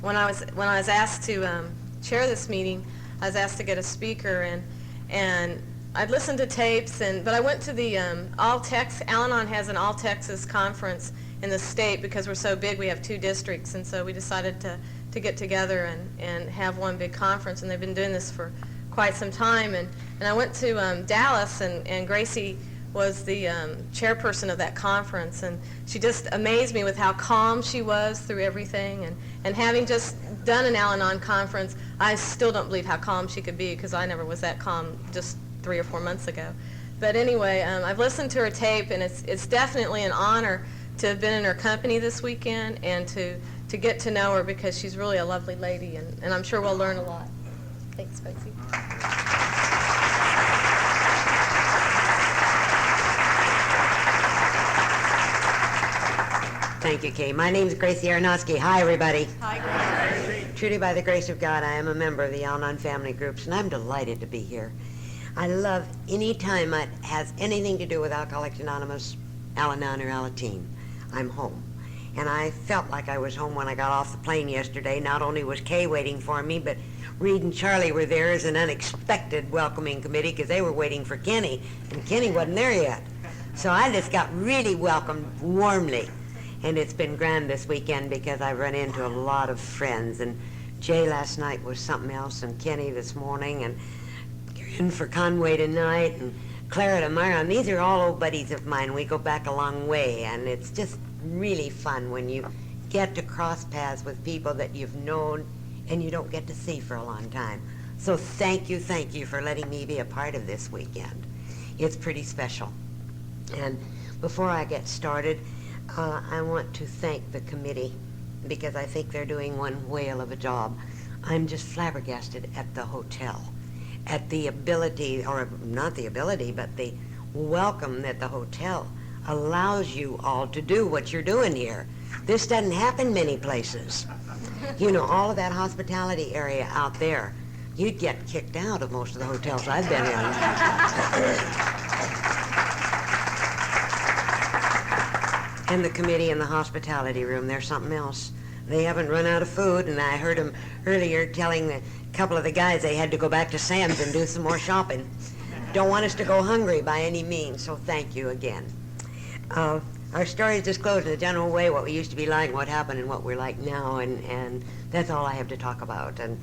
when I was asked to chair this meeting, I was asked to get a speaker, and I'd listened to tapes, but I went to the Alanon has an All Texas conference in the state because we're so big. We have 2 districts, and so we decided to get together and have one big conference, and they've been doing this for quite some time. And I went to Dallas, and Grayce was the chairperson of that conference, and she just amazed me with how calm she was through everything. And having just done an Alanon conference, I still don't believe how calm she could be, because I never was that calm just 3 or 4 months ago. But anyway, I've listened to her tape, and it's definitely an honor to have been in her company this weekend and to get to know her, because she's really a lovely lady, and I'm sure we'll learn a lot. Thanks, Betsy. Thank you, Kay. My name is Grayce Aronofsky. Hi, everybody. Hi, Grace. Truly, by the grace of God, I am a member of the Alanon family groups, and I'm delighted to be here. I love any time it has anything to do with Alcoholics Anonymous, Al-Anon, or Alateen. I'm home. And I felt like I was home when I got off the plane yesterday. Not only was Kay waiting for me, but Reed and Charlie were there as an unexpected welcoming committee, because they were waiting for Kenny, and Kenny wasn't there yet. So I just got really welcomed warmly. And it's been grand this weekend because I've run into a lot of friends. And Jay last night was something else, and Kenny this morning, and you're in for Conway tonight, and Clara tomorrow. And these are all old buddies of mine. We go back a long way, and it's just really fun when you get to cross paths with people that you've known and you don't get to see for a long time. So thank you for letting me be a part of this weekend. It's pretty special. And before I get started, I want to thank the committee, because I think they're doing one whale of a job. I'm just flabbergasted at the hotel, at the ability, or not the ability, but the welcome that the hotel allows you all to do what you're doing here. This doesn't happen many places. You know, all of that hospitality area out there, you'd get kicked out of most of the hotels I've been in. And the committee in the hospitality room, they're something else. They haven't run out of food, and I heard them earlier telling a couple of the guys they had to go back to Sam's and do some more shopping. Don't want us to go hungry by any means, so thank you again. Our stories disclose in a general way what we used to be like, what happened, and what we're like now, and that's all I have to talk about. And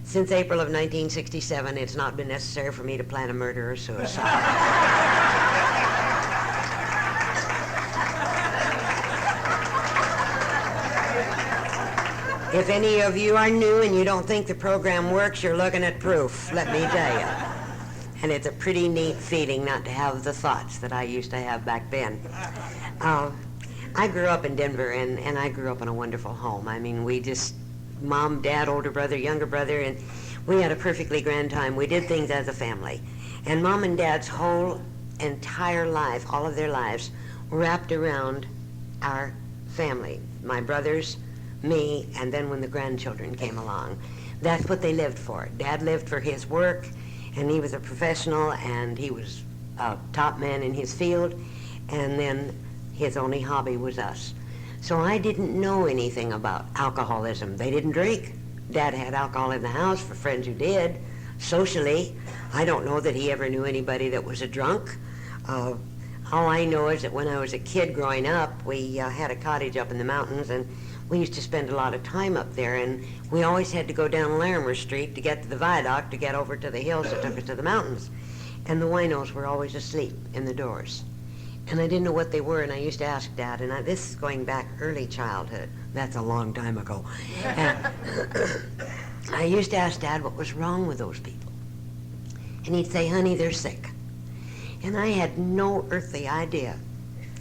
since April of 1967, it's not been necessary for me to plan a murder or suicide. If any of you are new and you don't think the program works, you're looking at proof, let me tell you. And it's a pretty neat feeling not to have the thoughts that I used to have back then. I grew up in Denver, and I grew up in a wonderful home. I mean, we just, mom, dad, older brother, younger brother, and we had a perfectly grand time. We did things as a family. And mom and dad's whole entire life, all of their lives, wrapped around our family. My brothers, me, and then when the grandchildren came along. That's what they lived for. Dad lived for his work, and he was a professional, and he was a top man in his field, and then his only hobby was us. So I didn't know anything about alcoholism. They didn't drink. Dad had alcohol in the house for friends who did. Socially, I don't know that he ever knew anybody that was a drunk. All I know is that when I was a kid growing up, we had a cottage up in the mountains, and we used to spend a lot of time up there, and we always had to go down Larimer Street to get to the viaduct to get over to the hills that took us to the mountains. And the winos were always asleep in the doors. And I didn't know what they were, and I used to ask Dad, and this is going back early childhood. That's a long time ago. And I used to ask Dad what was wrong with those people. And he'd say, honey, they're sick. And I had no earthly idea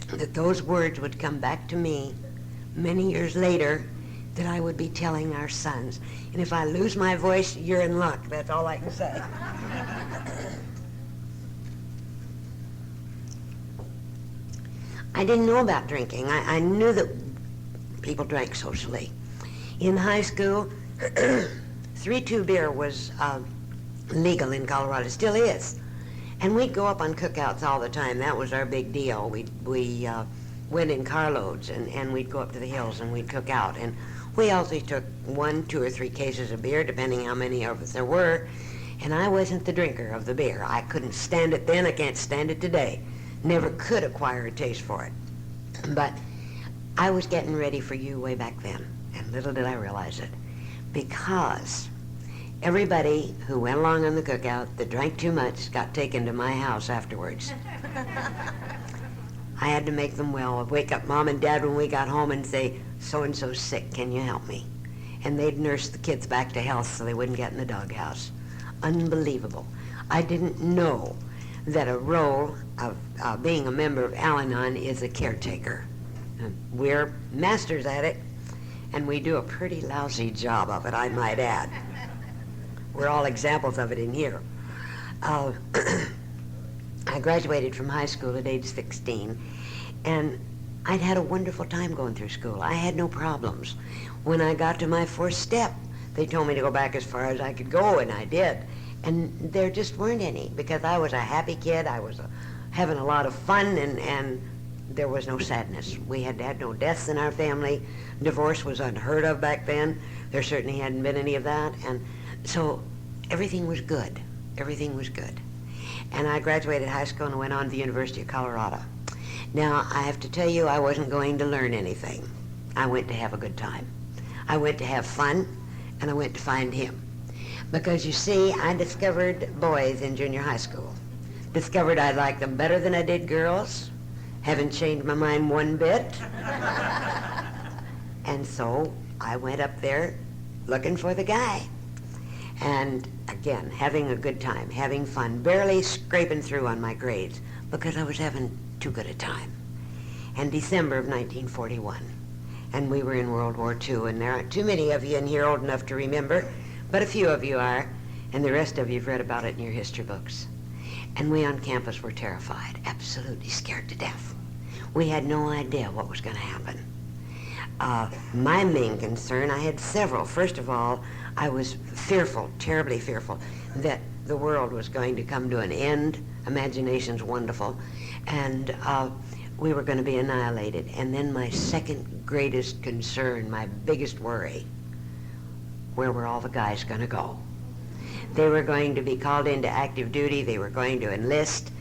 that those words would come back to me many years later, that I would be telling our sons. And if I lose my voice, you're in luck. That's all I can say. I didn't know about drinking. I knew that people drank socially. In high school, 3-2 beer was legal in Colorado. It still is. And we'd go up on cookouts all the time. That was our big deal. We went in carloads, and we'd go up to the hills and we'd cook out. And We also took 1, 2, or 3 cases of beer, depending how many of us there were, and I wasn't the drinker of the beer. I couldn't stand it then, I can't stand it today. Never could acquire a taste for it. But I was getting ready for you way back then, and little did I realize it, because everybody who went along on the cookout that drank too much got taken to my house afterwards. I had to make them well. I'd wake up Mom and Dad when we got home and say, so-and-so's sick, can you help me? And they'd nurse the kids back to health so they wouldn't get in the doghouse. Unbelievable. I didn't know that a role of being a member of Alanon is a caretaker. We're masters at it, and we do a pretty lousy job of it, I might add. We're all examples of it in here. I graduated from high school at age 16, and I'd had a wonderful time going through school. I had no problems. When I got to my 4th step, they told me to go back as far as I could go, and I did. And there just weren't any, because I was a happy kid. I was having a lot of fun, and there was no sadness. We had had no deaths in our family. Divorce was unheard of back then. There certainly hadn't been any of that. And so everything was good. Everything was good. And I graduated high school and went on to the University of Colorado. Now, I have to tell you, I wasn't going to learn anything. I went to have a good time. I went to have fun, and I went to find him. Because you see, I discovered boys in junior high school. Discovered I liked them better than I did girls. Haven't changed my mind one bit. And so I went up there looking for the guy. And again, having a good time, having fun, barely scraping through on my grades because I was having too good a time. And December of 1941, and we were in World War II, and there aren't too many of you in here old enough to remember, but a few of you are, and the rest of you have read about it in your history books. And we on campus were terrified, absolutely scared to death. We had no idea what was going to happen. My main concern, I had several. First of all, I was fearful, terribly fearful, that the world was going to come to an end. Imagination's wonderful. And we were going to be annihilated. And then my second greatest concern, my biggest worry, where were all the guys going to go? They were going to be called into active duty. They were going to enlist.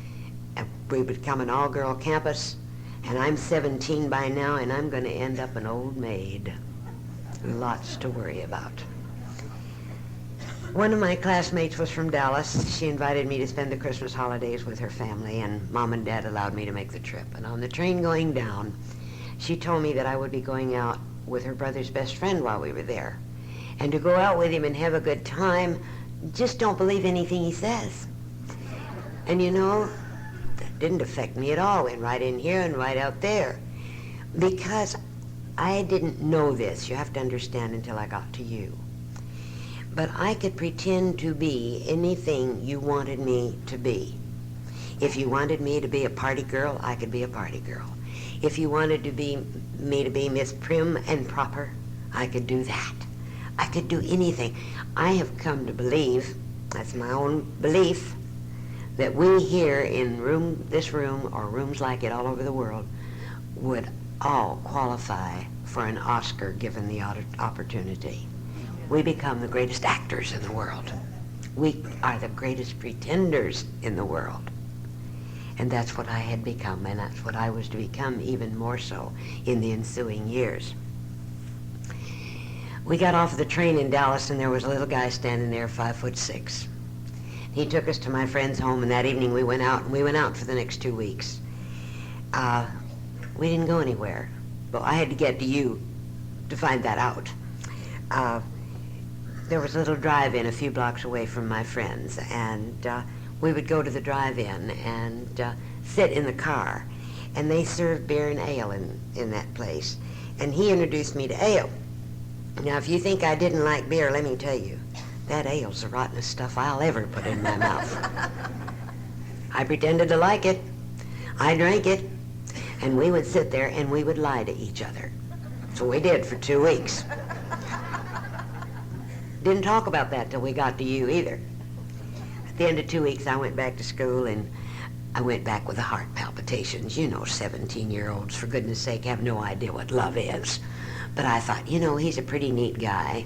And we would become an all-girl campus. And I'm 17 by now, and I'm going to end up an old maid. Lots to worry about. One of my classmates was from Dallas. She invited me to spend the Christmas holidays with her family, and Mom and Dad allowed me to make the trip. And on the train going down, she told me that I would be going out with her brother's best friend while we were there. And to go out with him and have a good time, just don't believe anything he says. And you know, that didn't affect me at all. Went right in here and right out there. Because I didn't know this, you have to understand, until I got to you. But I could pretend to be anything you wanted me to be. If you wanted me to be a party girl, I could be a party girl. If you wanted me to be Miss Prim and Proper, I could do that. I could do anything. I have come to believe, that's my own belief, that we here in this room, or rooms like it all over the world, would all qualify for an Oscar given the opportunity. We become the greatest actors in the world. We are the greatest pretenders in the world. And that's what I had become, and that's what I was to become even more so in the ensuing years. We got off the train in Dallas, and there was a little guy standing there, 5'6". He took us to my friend's home, and that evening we went out, and we went out for the next 2 weeks. We didn't go anywhere, but I had to get to you to find that out. There was a little drive-in a few blocks away from my friends, and we would go to the drive-in and sit in the car, and they served beer and ale in that place. And he introduced me to ale. Now, if you think I didn't like beer, let me tell you, that ale's the rottenest stuff I'll ever put in my mouth. I pretended to like it. I drank it, and we would sit there and we would lie to each other. So we did for 2 weeks. Didn't talk about that till we got to you either. At the end of 2 weeks, I went back to school, and I went back with the heart palpitations. You know, 17-year-olds, for goodness sake, have no idea what love is. But I thought, he's a pretty neat guy.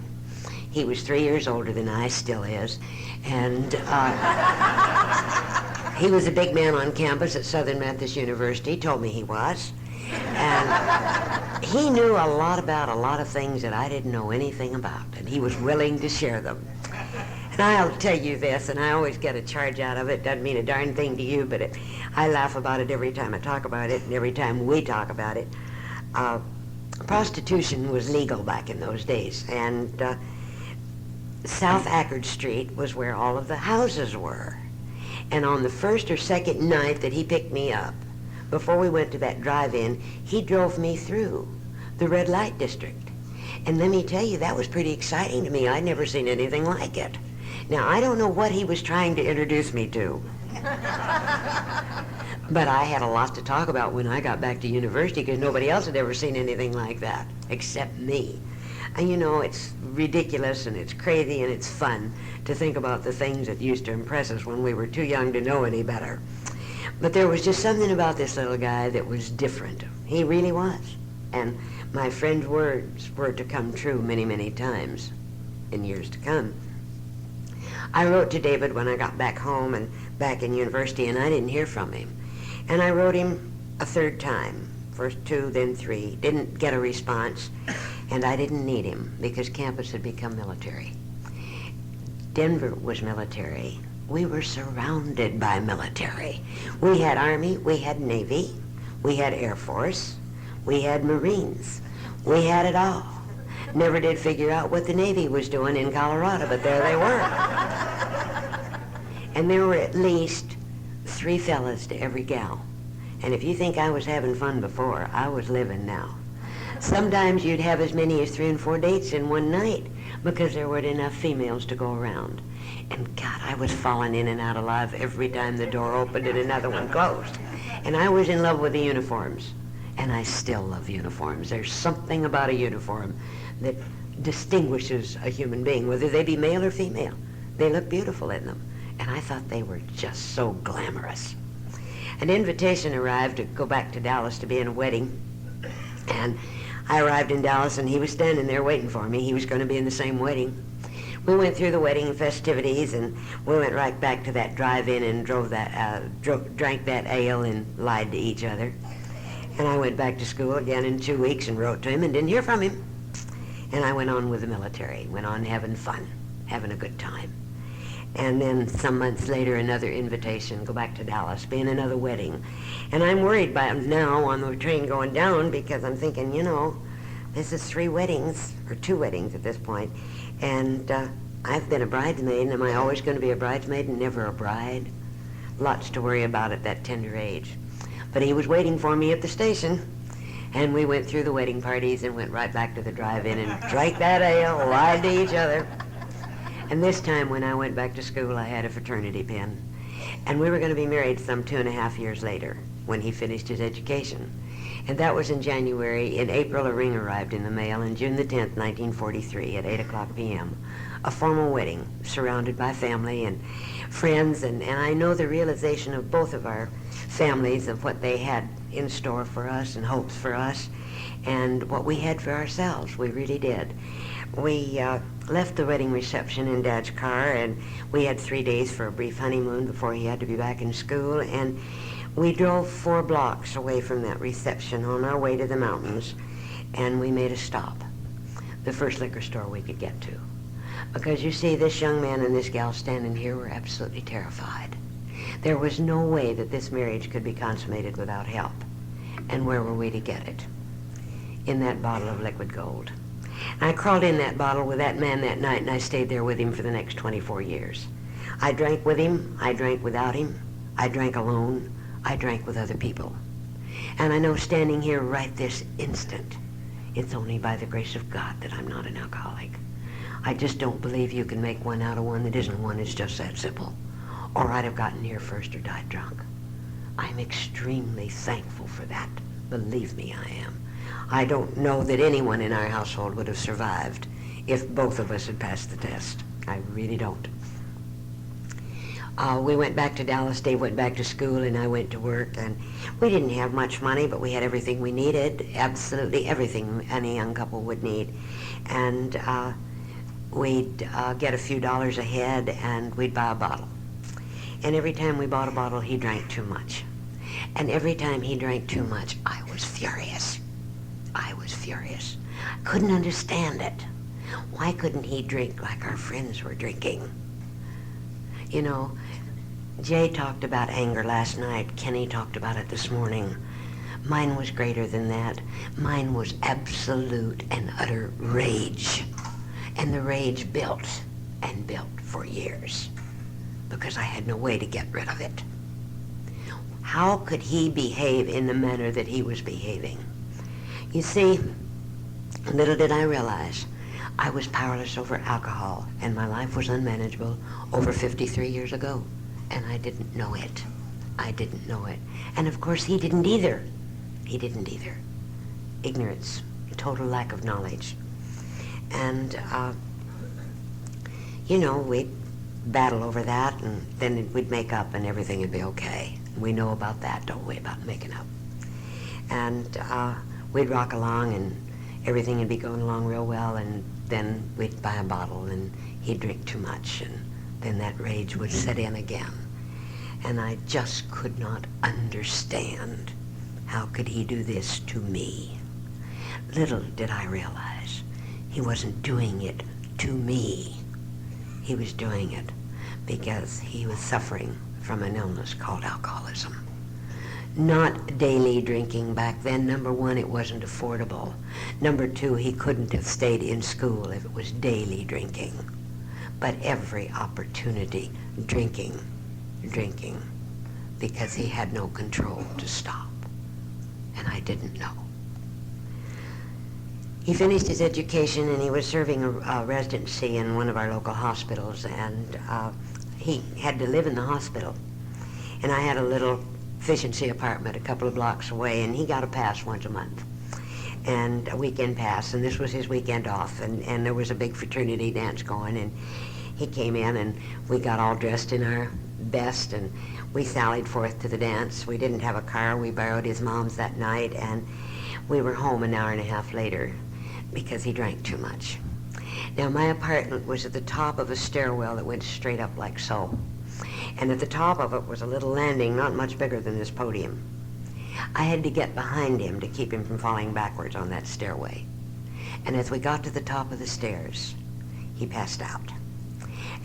He was 3 years older than I, still is. And he was a big man on campus at Southern Methodist University, told me he was. And he knew a lot about a lot of things that I didn't know anything about, and he was willing to share them. And I'll tell you this, and I always get a charge out of it. Doesn't mean a darn thing to you, but I laugh about it every time I talk about it, and every time we talk about it. Prostitution was legal back in those days, and South Ackard Street was where all of the houses were. And on the first or second night that he picked me up, before we went to that drive-in, he drove me through the red light district. And let me tell you, that was pretty exciting to me. I'd never seen anything like it. Now, I don't know what he was trying to introduce me to. But I had a lot to talk about when I got back to university, because nobody else had ever seen anything like that, except me. And it's ridiculous and it's crazy and it's fun to think about the things that used to impress us when we were too young to know any better. But there was just something about this little guy that was different. He really was. And my friend's words were to come true many, many times in years to come. I wrote to David when I got back home and back in university, and I didn't hear from him. And I wrote him a third time, first 2, then 3, didn't get a response, and I didn't need him because campus had become military. Denver was military. We were surrounded by military. We had Army, we had Navy, we had Air Force, we had Marines. We had it all. Never did figure out what the Navy was doing in Colorado, but there they were. And there were at least 3 fellas to every gal. And if you think I was having fun before, I was living now. Sometimes you'd have as many as 3 and 4 dates in one night because there weren't enough females to go around. And God, I was falling in and out alive every time the door opened and another one closed. And I was in love with the uniforms. And I still love uniforms. There's something about a uniform that distinguishes a human being, whether they be male or female. They look beautiful in them. And I thought they were just so glamorous. An invitation arrived to go back to Dallas to be in a wedding. And I arrived in Dallas, and he was standing there waiting for me. He was going to be in the same wedding. We went through the wedding festivities, and we went right back to that drive-in and drank that ale and lied to each other. And I went back to school again in 2 weeks and wrote to him and didn't hear from him. And I went on with the military, went on having fun, having a good time. And then some months later, another invitation, go back to Dallas, be in another wedding. And I'm worried about him now on the train going down because I'm thinking, this is 3 weddings, or 2 weddings at this point. And I've been a bridesmaid, and am I always going to be a bridesmaid and never a bride? Lots to worry about at that tender age. But he was waiting for me at the station, and we went through the wedding parties and went right back to the drive-in and drank that ale, lied to each other. And this time when I went back to school, I had a fraternity pin. And we were going to be married some 2.5 years later when he finished his education. And that was in January. In April, a ring arrived in the mail, and June the 10th, 1943, at 8:00 p.m., a formal wedding surrounded by family and friends. And I know the realization of both of our families of what they had in store for us and hopes for us and what we had for ourselves. We really did. We left the wedding reception in Dad's car, and we had 3 days for a brief honeymoon before he had to be back in school, and we drove 4 blocks away from that reception on our way to the mountains, and we made a stop, the first liquor store we could get to. Because you see, this young man and this gal standing here were absolutely terrified. There was no way that this marriage could be consummated without help. And where were we to get it? In that bottle of liquid gold. I crawled in that bottle with that man that night, and I stayed there with him for the next 24 years. I drank with him, I drank without him, I drank alone, I drank with other people. And I know standing here right this instant, it's only by the grace of God that I'm not an alcoholic. I just don't believe you can make one out of one that isn't one. It's just that simple. Or I'd have gotten here first or died drunk. I'm extremely thankful for that. Believe me, I am. I don't know that anyone in our household would have survived if both of us had passed the test. I really don't. We went back to Dallas. Dave went back to school, and I went to work. And we didn't have much money, but we had everything we needed, absolutely everything any young couple would need. And we'd get a few dollars ahead, and we'd buy a bottle. And every time we bought a bottle, he drank too much. And every time he drank too much, I was furious. I was furious. Couldn't understand it. Why couldn't he drink like our friends were drinking? You know, Jay talked about anger last night. Kenny talked about it this morning. Mine was greater than that. Mine was absolute and utter rage. And the rage built and built for years because I had no way to get rid of it. How could he behave in the manner that he was behaving? You see, little did I realize I was powerless over alcohol, and my life was unmanageable over 53 years ago, and I didn't know it. I didn't know it. And of course, he didn't either. He didn't either. Ignorance, total lack of knowledge. And, you know, we'd battle over that, and then we'd make up, and everything would be okay. We know about that, don't we, about making up. And we'd rock along, and everything would be going along real well, and then we'd buy a bottle, and he'd drink too much, and then that rage would set in again. And I just could not understand, how could he do this to me? Little did I realize he wasn't doing it to me. He was doing it because he was suffering from an illness called alcoholism. Not daily drinking back then. Number one, it wasn't affordable. Number two, he couldn't have stayed in school if it was daily drinking. But every opportunity, drinking, because he had no control to stop. And I didn't know. He finished his education, and he was serving a residency in one of our local hospitals, and he had to live in the hospital. And I had a little efficiency apartment a couple of blocks away, and he got a pass once a month, and a weekend pass, and this was his weekend off, and there was a big fraternity dance going, and he came in, and we got all dressed in our best, and we sallied forth to the dance. We didn't have a car. We borrowed his mom's that night, and we were home an hour and a half later because he drank too much. Now, my apartment was at the top of a stairwell that went straight up like so. And at the top of it was a little landing not much bigger than this podium. I had to get behind him to keep him from falling backwards on that stairway. And as we got to the top of the stairs, he passed out.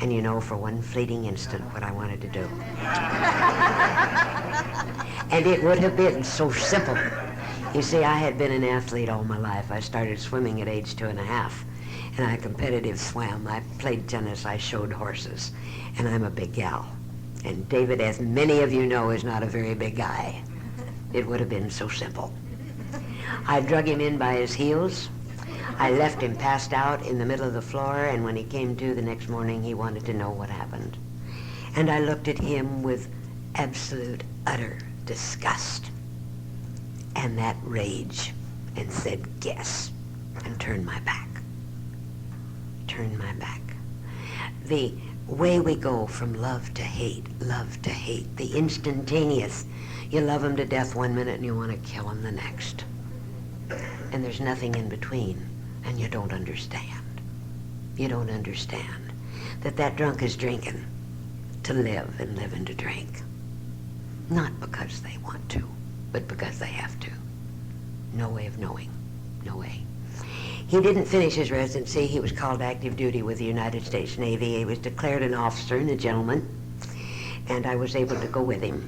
And you know, for one fleeting instant, what I wanted to do. And it would have been so simple. You see, I had been an athlete all my life. I started swimming at age 2.5. And I competitive swam. I played tennis. I showed horses. And I'm a big gal. And David, as many of you know, is not a very big guy. It would have been so simple. I drug him in by his heels. I left him passed out in the middle of the floor, and when he came to the next morning, he wanted to know what happened. And I looked at him with absolute, utter disgust and that rage and said, guess, and turned my back. Turned my back. The way we go from love to hate, the instantaneous. You love him to death one minute and you want to kill him the next. And there's nothing in between, and you don't understand. You don't understand that drunk is drinking to live and live and to drink. Not because they want to, but because they have to. No way of knowing. No way. He didn't finish his residency. He was called active duty with the United States Navy. He was declared an officer and a gentleman, and I was able to go with him.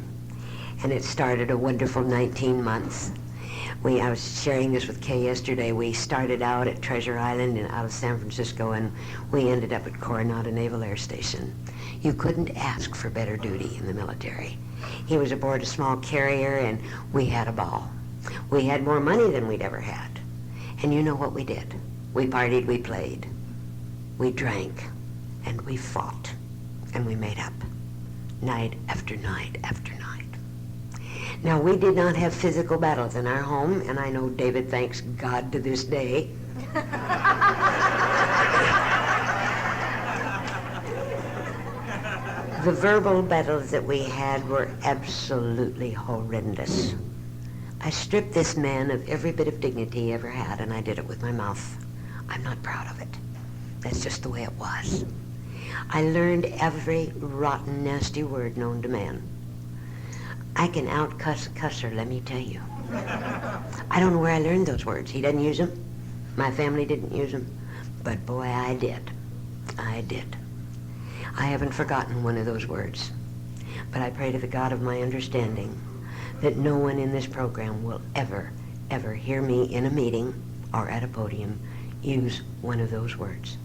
And it started a wonderful 19 months. I was sharing this with Kay yesterday. We started out at Treasure Island and out of San Francisco, and we ended up at Coronado Naval Air Station. You couldn't ask for better duty in the military. He was aboard a small carrier, and we had a ball. We had more money than we'd ever had. And you know what we did? We partied, we played, we drank, and we fought, and we made up, night after night after night. Now, we did not have physical battles in our home, and I know David thanks God to this day. The verbal battles that we had were absolutely horrendous. I stripped this man of every bit of dignity he ever had, and I did it with my mouth. I'm not proud of it. That's just the way it was. I learned every rotten, nasty word known to man. I can out-cuss a cusser, let me tell you. I don't know where I learned those words. He doesn't use them. My family didn't use them. But boy, I did. I did. I haven't forgotten one of those words. But I pray to the God of my understanding that no one in this program will ever, ever hear me in a meeting or at a podium use one of those words.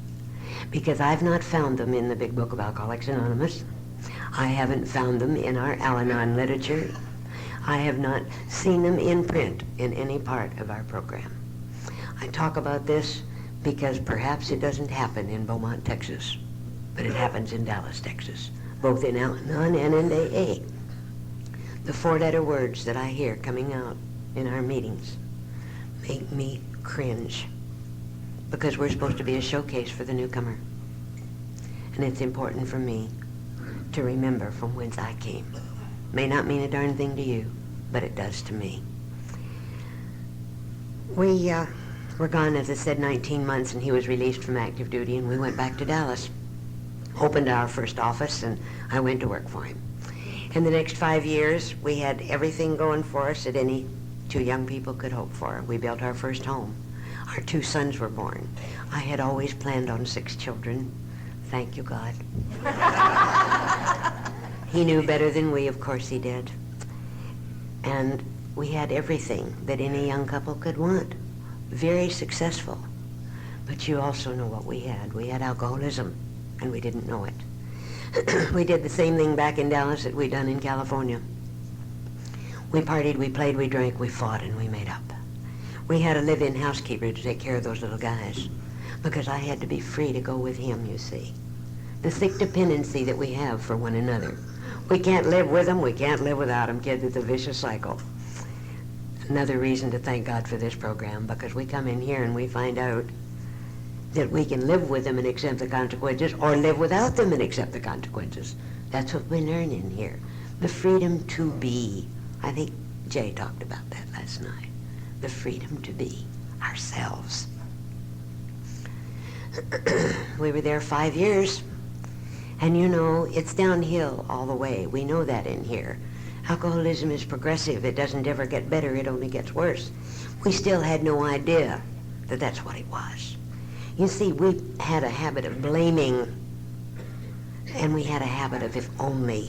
Because I've not found them in the Big Book of Alcoholics Anonymous. I haven't found them in our Alanon literature. I have not seen them in print in any part of our program. I talk about this because perhaps it doesn't happen in Beaumont, Texas, but it happens in Dallas, Texas, both in Alanon and in AA. The four-letter words that I hear coming out in our meetings make me cringe, because we're supposed to be a showcase for the newcomer. And it's important for me to remember from whence I came. May not mean a darn thing to you, but it does to me. We were gone, as I said, 19 months, and he was released from active duty, and we went back to Dallas, opened our first office, and I went to work for him. In the next 5 years, we had everything going for us that any two young people could hope for. We built our first home. Our 2 sons were born. I had always planned on 6 children. Thank you, God. He knew better than we, of course he did. And we had everything that any young couple could want. Very successful. But you also know what we had. We had alcoholism, and we didn't know it. We did the same thing back in Dallas that we'd done in California. We partied, we played, we drank, we fought, and we made up. We had a live-in housekeeper to take care of those little guys, because I had to be free to go with him, you see. The thick dependency that we have for one another. We can't live with them, we can't live without them, kids. It's a vicious cycle. Another reason to thank God for this program, because we come in here and we find out that we can live with them and accept the consequences, or live without them and accept the consequences. That's what we learn in here. The freedom to be. I think Jay talked about that last night. The freedom to be ourselves. We were there 5 years, and you know, it's downhill all the way. We know that in here. Alcoholism is progressive. It doesn't ever get better, it only gets worse. We still had no idea that that's what it was. You see, we had a habit of blaming, and we had a habit of if only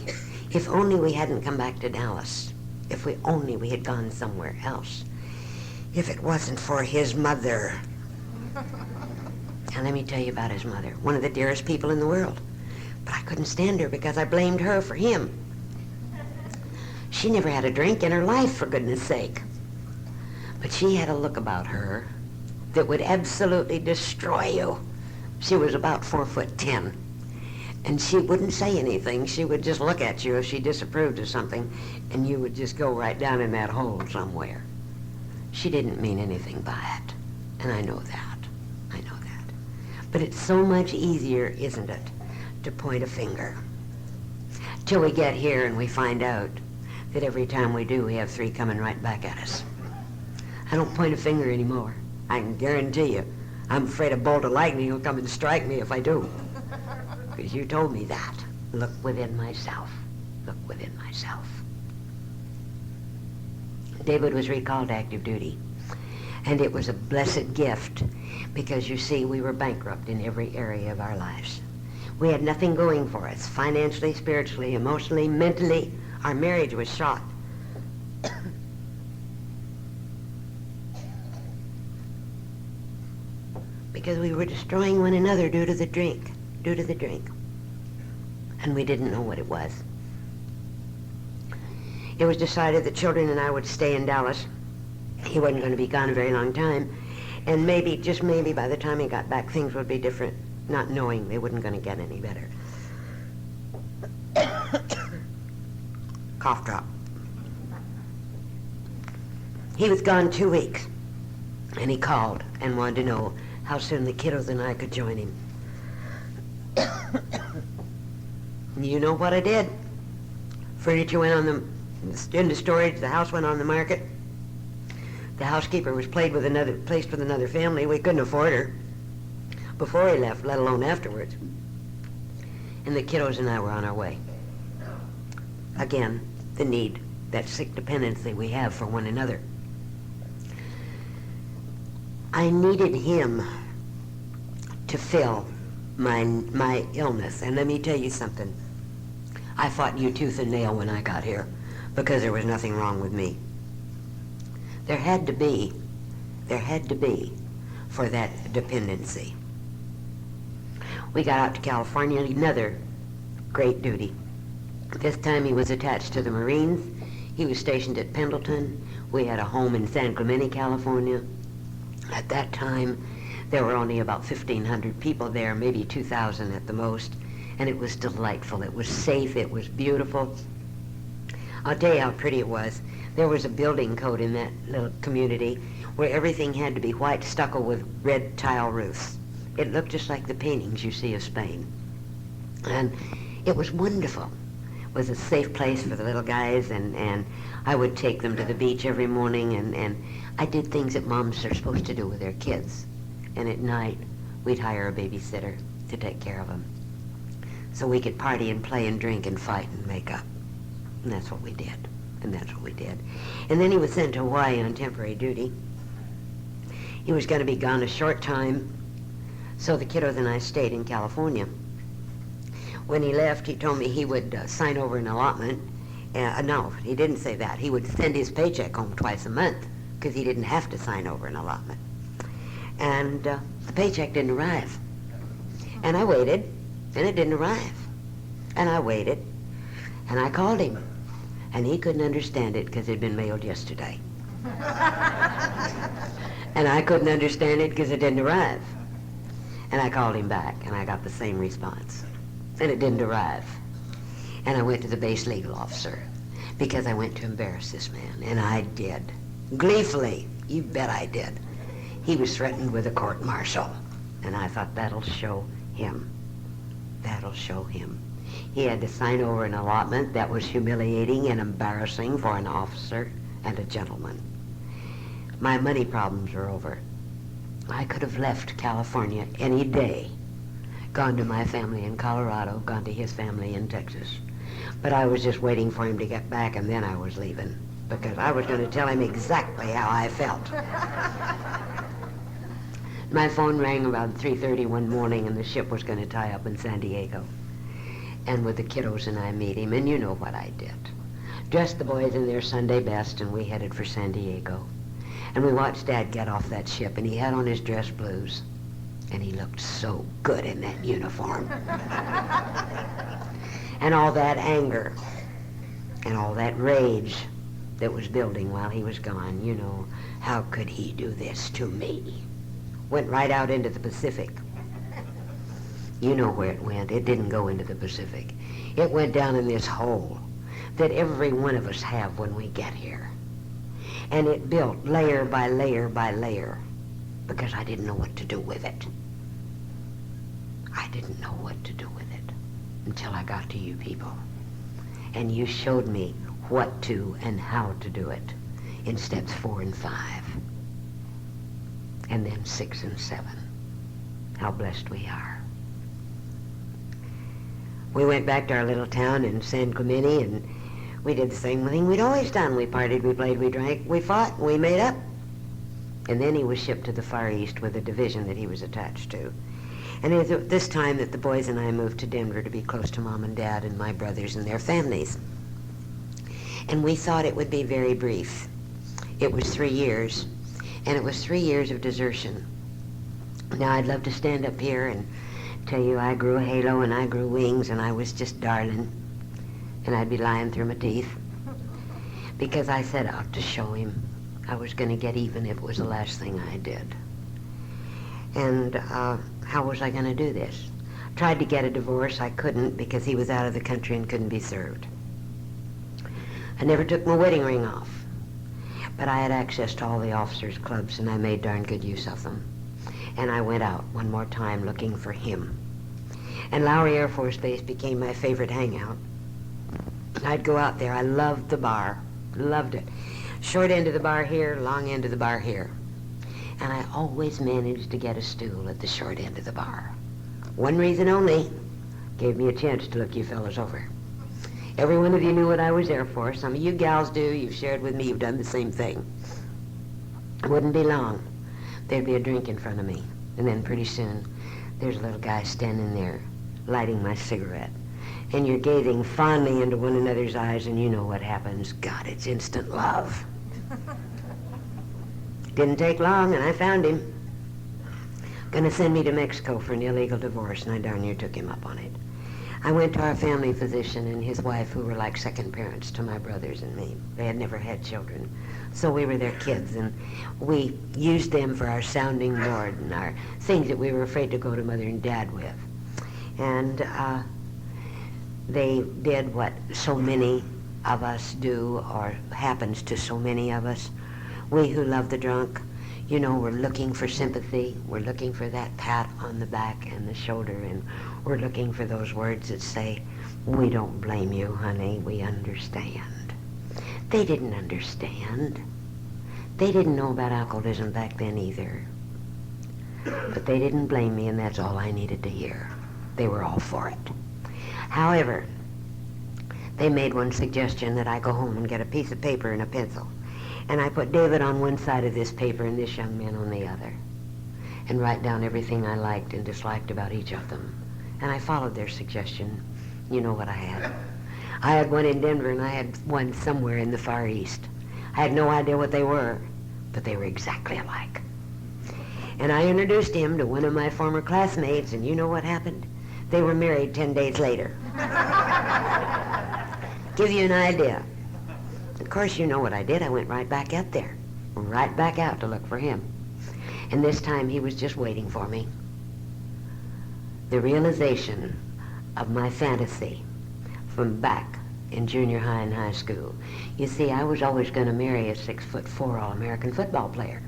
we hadn't come back to Dallas, if we had gone somewhere else, if it wasn't for his mother. And let me tell you about his mother, one of the dearest people in the world. But I couldn't stand her because I blamed her for him. She never had a drink in her life, for goodness sake. But she had a look about her that would absolutely destroy you. She was about 4'10", and she wouldn't say anything. She would just look at you if she disapproved of something, and you would just go right down in that hole somewhere. She didn't mean anything by it, and I know that. I know that. But it's so much easier, isn't it, to point a finger. Till we get here and we find out that every time we do, we have 3 coming right back at us. I don't point a finger anymore. I can guarantee you, I'm afraid a bolt of lightning will come and strike me if I do. Because you told me that. Look within myself. Look within myself. David was recalled to active duty. And it was a blessed gift because, you see, we were bankrupt in every area of our lives. We had nothing going for us, financially, spiritually, emotionally, mentally. Our marriage was shot. Because we were destroying one another due to the drink. And we didn't know what it was. It was decided that children and I would stay in Dallas. He wasn't going to be gone a very long time. And maybe, just maybe, by the time he got back, things would be different, not knowing they weren't going to get any better. Cough drop. He was gone 2 weeks, and he called and wanted to know how soon the kiddos and I could join him. You know what I did? Furniture went into storage, the house went on the market. The housekeeper was placed with another family. We couldn't afford her before he left, let alone afterwards. And the kiddos and I were on our way. Again, the need, that sick dependency we have for one another. I needed him to fill my illness. And let me tell you something. I fought you tooth and nail when I got here because there was nothing wrong with me. There had to be for that dependency. We got out to California, another great duty. This time he was attached to the Marines. He was stationed at Pendleton. We had a home in San Clemente, California. At that time, there were only about 1,500 people there, maybe 2,000 at the most, and it was delightful. It was safe. It was beautiful. I'll tell you how pretty it was. There was a building code in that little community where everything had to be white stucco with red tile roofs. It looked just like the paintings you see of Spain. And it was wonderful. It was a safe place for the little guys, and I would take them to the beach every morning, and I did things that moms are supposed to do with their kids. And at night, we'd hire a babysitter to take care of them. So we could party and play and drink and fight and make up. And that's what we did. And that's what we did. And then he was sent to Hawaii on temporary duty. He was going to be gone a short time, so the kiddos and I stayed in California. When he left, he told me he would sign over an allotment. No, he didn't say that. He would send his paycheck home twice a month because he didn't have to sign over an allotment. And the paycheck didn't arrive. And I waited, and it didn't arrive. And I waited, and I called him. And he couldn't understand it because it had been mailed yesterday. And I couldn't understand it because it didn't arrive. And I called him back, and I got the same response. And it didn't arrive. And I went to the base legal officer because I went to embarrass this man, and I did. Gleefully, you bet I did. He was threatened with a court-martial, and I thought, that'll show him. That'll show him. He had to sign over an allotment that was humiliating and embarrassing for an officer and a gentleman. My money problems are over. I could have left California any day, gone to my family in Colorado, gone to his family in Texas. But I was just waiting for him to get back, and then I was leaving, because I was going to tell him exactly how I felt. My phone rang about 3:30 one morning, and the ship was going to tie up in San Diego. And with the kiddos and I meet him, and you know what I did. Dressed the boys in their Sunday best, and we headed for San Diego. And we watched Dad get off that ship, and he had on his dress blues. And he looked so good in that uniform. And all that anger, and all that rage that was building while he was gone, you know, how could he do this to me? Went right out into the Pacific. You know where it went. It didn't go into the Pacific. It went down in this hole that every one of us have when we get here. And it built layer by layer by layer because I didn't know what to do with it. I didn't know what to do with it until I got to you people. And you showed me what to and how to do it in steps 4 and 5. And then 6 and 7. How blessed we are. We went back to our little town in San Clemente, and we did the same thing we'd always done. We partied, we played, we drank, we fought, we made up. And then he was shipped to the Far East with a division that he was attached to. And it was at this time that the boys and I moved to Denver to be close to Mom and Dad and my brothers and their families. And we thought it would be very brief. It was 3 years, and it was 3 years of desertion. Now, I'd love to stand up here and tell you I grew a halo and I grew wings and I was just darling, and I'd be lying through my teeth because I set out to show him I was going to get even if it was the last thing I did. And how was I going to do this? Tried to get a divorce. I couldn't because he was out of the country and couldn't be served. I never took my wedding ring off, but I had access to all the officers' clubs and I made darn good use of them. And I went out one more time looking for him. And Lowry Air Force Base became my favorite hangout. I'd go out there. I loved the bar. Loved it. Short end of the bar here, long end of the bar here. And I always managed to get a stool at the short end of the bar. One reason only, gave me a chance to look you fellas over. Every one of you knew what I was there for. Some of you gals do. You've shared with me. You've done the same thing. It wouldn't be long. There'd be a drink in front of me. And then pretty soon, there's a little guy standing there, lighting my cigarette. And you're gazing fondly into one another's eyes, and you know what happens. God, it's instant love. Didn't take long, and I found him. Gonna send me to Mexico for an illegal divorce, and I darn near took him up on it. I went to our family physician and his wife, who were like second parents to my brothers and me. They had never had children, so we were their kids, and we used them for our sounding board and our things that we were afraid to go to Mother and Dad with. And they did what so many of us do, or happens to so many of us. We who love the drunk, you know, we're looking for sympathy. We're looking for that pat on the back and the shoulder, and we're looking for those words that say, we don't blame you, honey, we understand. They didn't understand. They didn't know about alcoholism back then either. But they didn't blame me, and that's all I needed to hear. They were all for it. However, they made one suggestion that I go home and get a piece of paper and a pencil. And I put David on one side of this paper and this young man on the other, and write down everything I liked and disliked about each of them. And I followed their suggestion. You know what I had. I had one in Denver, and I had one somewhere in the Far East. I had no idea what they were, but they were exactly alike. And I introduced him to one of my former classmates, and you know what happened? They were married 10 days later. Give you an idea. Of course, you know what I did. I went right back out there, right back out to look for him. And this time he was just waiting for me. The realization of my fantasy from back in junior high and high school. You see, I was always going to marry a 6'4" All-American football player.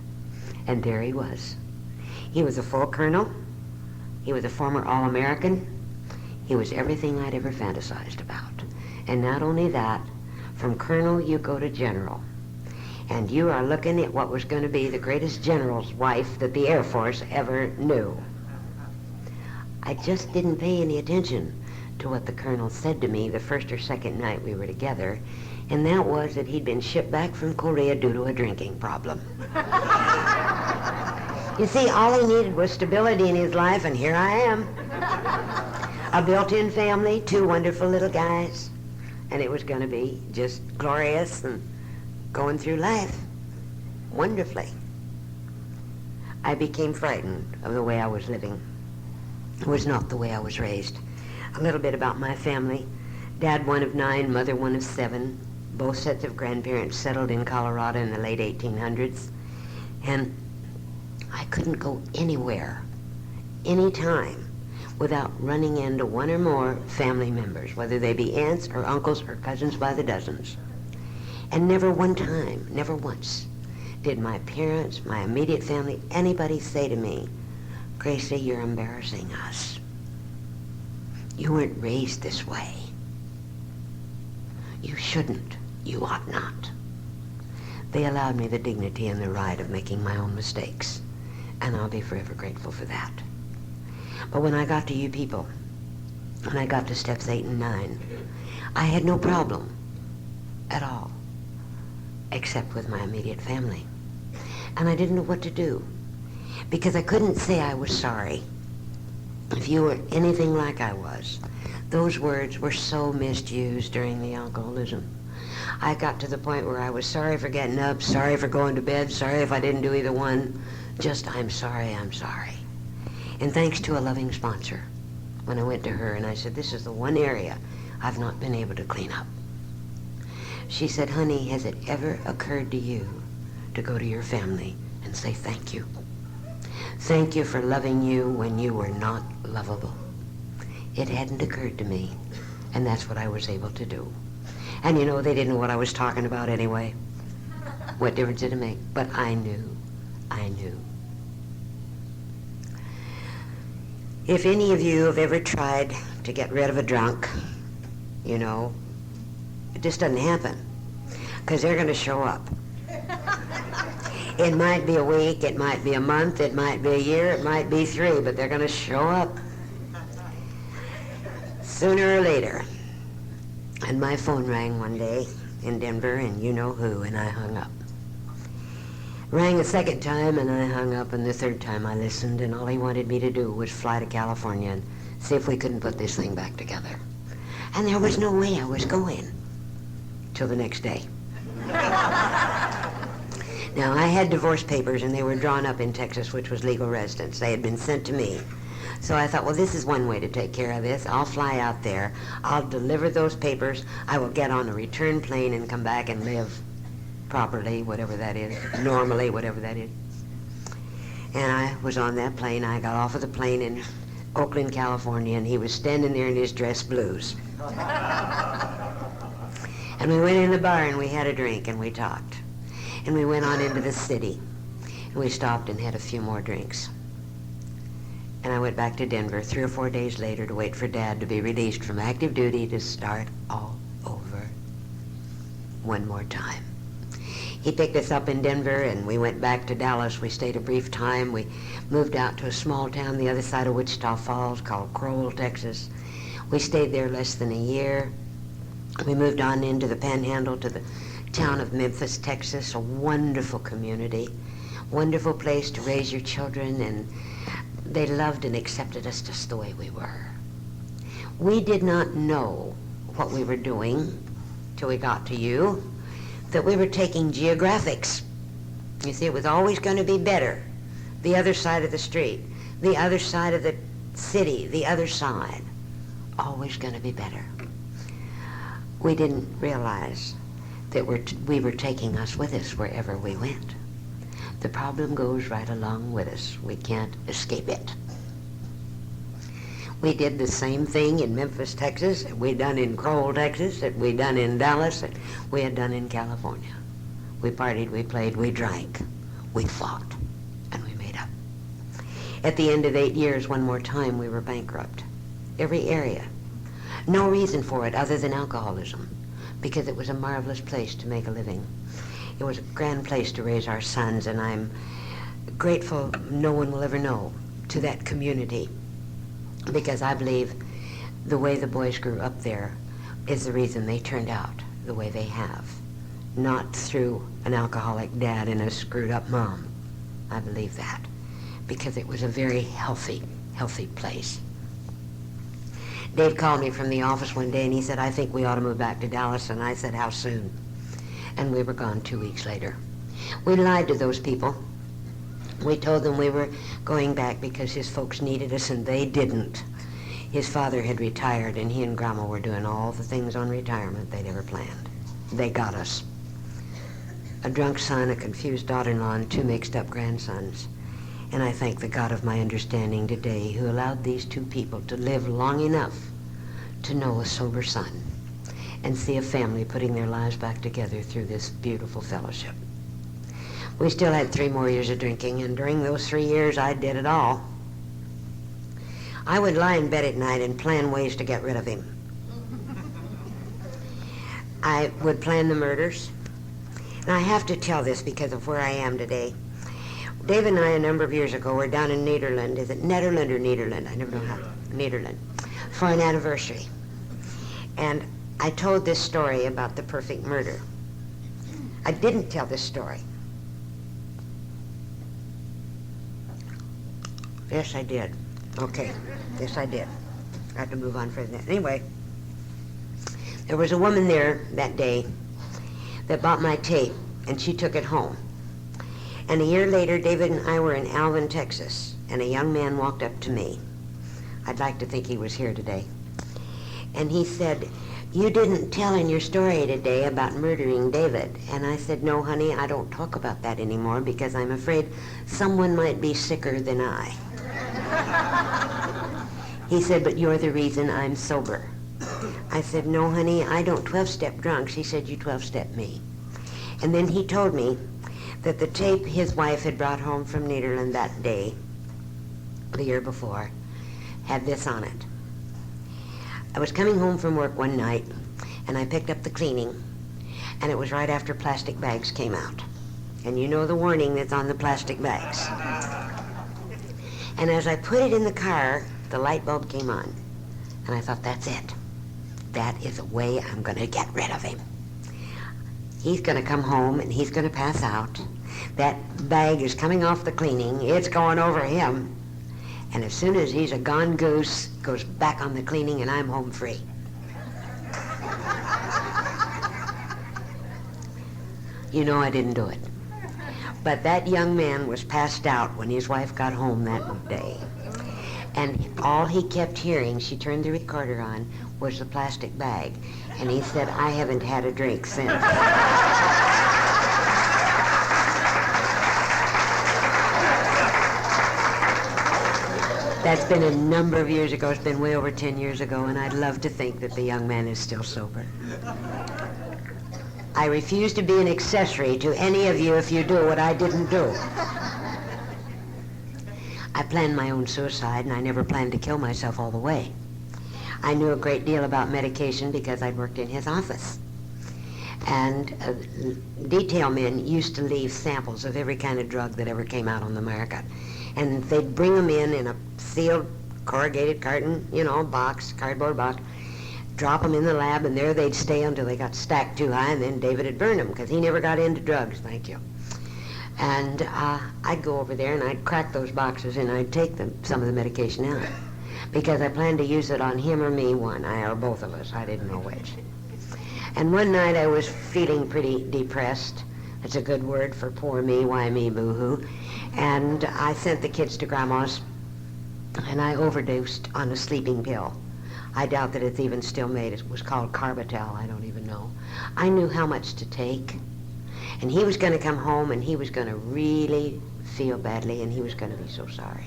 And there he was. He was a full colonel. He was a former All-American. He was everything I'd ever fantasized about. And not only that, from colonel you go to general. And you are looking at what was going to be the greatest general's wife that the Air Force ever knew. I just didn't pay any attention to what the colonel said to me the first or second night we were together, and that was that he'd been shipped back from Korea due to a drinking problem. You see, all he needed was stability in his life, and here I am. A built-in family, 2 wonderful little guys, and it was going to be just glorious and going through life wonderfully. I became frightened of the way I was living. It was not the way I was raised. A little bit about my family. Dad, one of 9, mother, one of 7. Both sets of grandparents settled in Colorado in the late 1800s. And I couldn't go anywhere, anytime, without running into one or more family members, whether they be aunts or uncles or cousins by the dozens. And never one time, never once, did my parents, my immediate family, anybody say to me, Grayce, you're embarrassing us. You weren't raised this way. You shouldn't. You ought not. They allowed me the dignity and the right of making my own mistakes, and I'll be forever grateful for that. But when I got to you people, when I got to steps 8 and 9, I had no problem at all, except with my immediate family. And I didn't know what to do, because I couldn't say I was sorry. If you were anything like I was, those words were so misused during the alcoholism. I got to the point where I was sorry for getting up, sorry for going to bed, sorry if I didn't do either one. Just, I'm sorry, I'm sorry. And thanks to a loving sponsor, when I went to her and I said, this is the one area I've not been able to clean up. She said, honey, has it ever occurred to you to go to your family and say thank you? Thank you for loving you when you were not lovable. It hadn't occurred to me, and that's what I was able to do. And you know, they didn't know what I was talking about anyway. What difference did it make? But I knew. If any of you have ever tried to get rid of a drunk, you know, it just doesn't happen, because they're going to show up. It might be a week, it might be a month, it might be a year, it might be 3, but they're going to show up sooner or later. And my phone rang one day in Denver, and you know who, and I hung up. Rang a second time, and I hung up, and the third time I listened, and all he wanted me to do was fly to California and see if we couldn't put this thing back together. And there was no way I was going till the next day. Now, I had divorce papers, and they were drawn up in Texas, which was legal residence. They had been sent to me. So I thought, well, this is one way to take care of this. I'll fly out there. I'll deliver those papers. I will get on a return plane and come back and live properly, whatever that is, normally, whatever that is. And I was on that plane. I got off of the plane in Oakland, California, and he was standing there in his dress blues. And we went in the bar, and we had a drink, and we talked. And we went on into the city, and we stopped and had a few more drinks. And I went back to Denver 3 or 4 days later to wait for Dad to be released from active duty to start all over one more time. He picked us up in Denver, and we went back to Dallas. We stayed a brief time. We moved out to a small town the other side of Wichita Falls called Crowell, Texas. We stayed there less than a year. We moved on into the Panhandle to the town of Memphis, Texas, a wonderful community, wonderful place to raise your children, and they loved and accepted us just the way we were. We did not know what we were doing till we got to you, that we were taking geographics. You see, it was always going to be better. The other side of the street, the other side of the city, the other side, always going to be better. We didn't realize that we were taking us with us wherever we went. The problem goes right along with us. We can't escape it. We did the same thing in Memphis, Texas, that we done in Crowell, Texas, that we done in Dallas, that we had done in California. We partied, we played, we drank, we fought, and we made up. At the end of 8 years, one more time, we were bankrupt. Every area. No reason for it other than alcoholism, because it was a marvelous place to make a living. It was a grand place to raise our sons, and I'm grateful no one will ever know to that community, because I believe the way the boys grew up there is the reason they turned out the way they have. Not through an alcoholic dad and a screwed up mom. I believe that, because it was a very healthy place. Dave called me from the office one day, and he said, I think we ought to move back to Dallas, and I said, how soon? And we were gone 2 weeks later. We lied to those people. We told them we were going back because his folks needed us, and they didn't. His father had retired, and he and Grandma were doing all the things on retirement they'd ever planned. They got us. A drunk son, a confused daughter-in-law, and 2 mixed-up grandsons. And I thank the God of my understanding today who allowed these 2 people to live long enough to know a sober son and see a family putting their lives back together through this beautiful fellowship. We still had 3 more years of drinking, and during those 3 years, I did it all. I would lie in bed at night and plan ways to get rid of him. I would plan the murders. And I have to tell this because of where I am today. Dave and I, a number of years ago, were down in Nederland. Is it Netherland or Nederland? I never know how. Nederland. For an anniversary. And I told this story about the perfect murder. I didn't tell this story. Yes, I did. Okay. Yes, I did. I have to move on from that. Anyway, there was a woman there that day that bought my tape, and she took it home. And a year later, David and I were in Alvin, Texas, and a young man walked up to me. I'd like to think he was here today. And he said, you didn't tell in your story today about murdering David. And I said, no, honey, I don't talk about that anymore because I'm afraid someone might be sicker than I. He said, but you're the reason I'm sober. I said, no, honey, I don't 12-step drunks. He said, you 12-step me. And then he told me that the tape his wife had brought home from Nederland that day, the year before, had this on it. I was coming home from work one night, and I picked up the cleaning, and it was right after plastic bags came out. And you know the warning that's on the plastic bags. And as I put it in the car, the light bulb came on. And I thought, that's it. That is the way I'm going to get rid of him. He's going to come home and he's going to pass out. That bag is coming off the cleaning. It's going over him. And as soon as he's a gone goose, goes back on the cleaning and I'm home free. You know I didn't do it. But that young man was passed out when his wife got home that day. And all he kept hearing, she turned the recorder on, was the plastic bag. And he said, I haven't had a drink since. That's been a number of years ago. It's been way over 10 years ago, and I'd love to think that the young man is still sober. I refuse to be an accessory to any of you if you do what I didn't do. I planned my own suicide, and I never planned to kill myself all the way. I knew a great deal about medication because I'd worked in his office. And detail men used to leave samples of every kind of drug that ever came out on the market. And they'd bring them in a sealed corrugated carton, box, cardboard box, drop them in the lab, and there they'd stay until they got stacked too high, and then David would burn them because he never got into drugs, thank you. And I'd go over there and I'd crack those boxes and I'd take some of the medication out because I planned to use it on him or me, or both of us. I didn't know which. And one night I was feeling pretty depressed. That's a good word for poor me, why me, boo-hoo. And I sent the kids to Grandma's and I overdosed on a sleeping pill. I doubt that it's even still made. It was called Carbatel. I don't even know. I knew how much to take. And he was going to come home and he was going to really feel badly and he was going to be so sorry.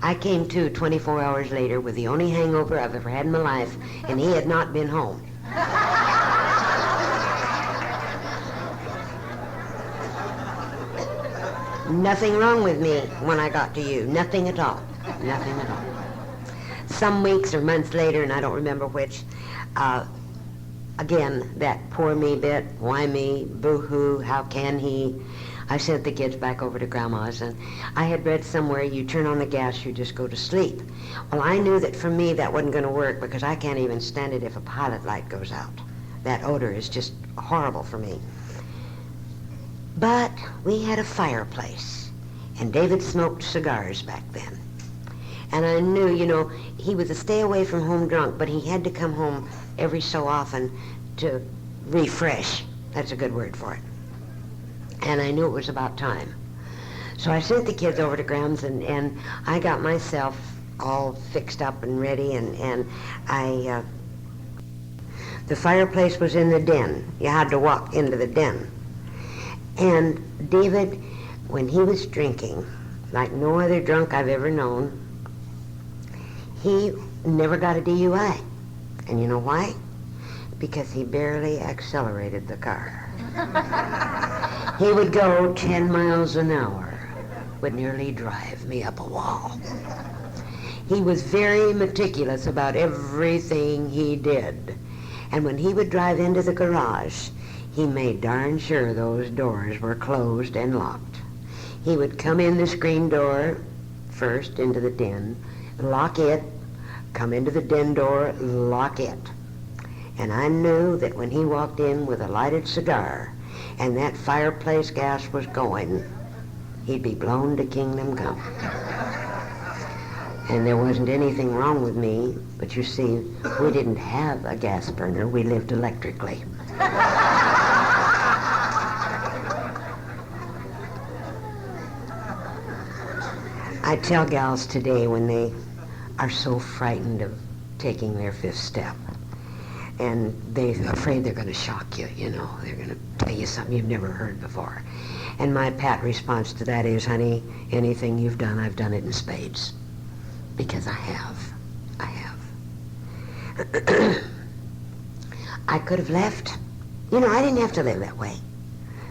I came to 24 hours later with the only hangover I've ever had in my life, and he had not been home. Nothing wrong with me when I got to you. Nothing at all. Nothing at all. Some weeks or months later, and I don't remember which, again, that poor me bit, why me, boo-hoo, how can he? I sent the kids back over to Grandma's, and I had read somewhere you turn on the gas, you just go to sleep. Well, I knew that for me that wasn't going to work because I can't even stand it if a pilot light goes out. That odor is just horrible for me. But we had a fireplace, and David smoked cigars back then. And I knew, he was a stay away from home drunk, but he had to come home every so often to refresh. That's a good word for it. And I knew it was about time. So I sent the kids over to Graham's and I got myself all fixed up and ready and the fireplace was in the den. You had to walk into the den. And David, when he was drinking, like no other drunk I've ever known, he never got a DUI. And you know why? Because he barely accelerated the car. He would go 10 miles an hour, would nearly drive me up a wall. He was very meticulous about everything he did. And when he would drive into the garage, he made darn sure those doors were closed and locked. He would come in the screen door first into the den, lock it, come into the den door, lock it. And I knew that when he walked in with a lighted cigar and that fireplace gas was going, he'd be blown to kingdom come. And there wasn't anything wrong with me, but you see, we didn't have a gas burner. We lived electrically. I tell gals today when they are so frightened of taking their fifth step, and they're afraid they're going to shock you, they're going to tell you something you've never heard before. And my pat response to that is, honey, anything you've done, I've done it in spades. Because I have. I could have left. I didn't have to live that way.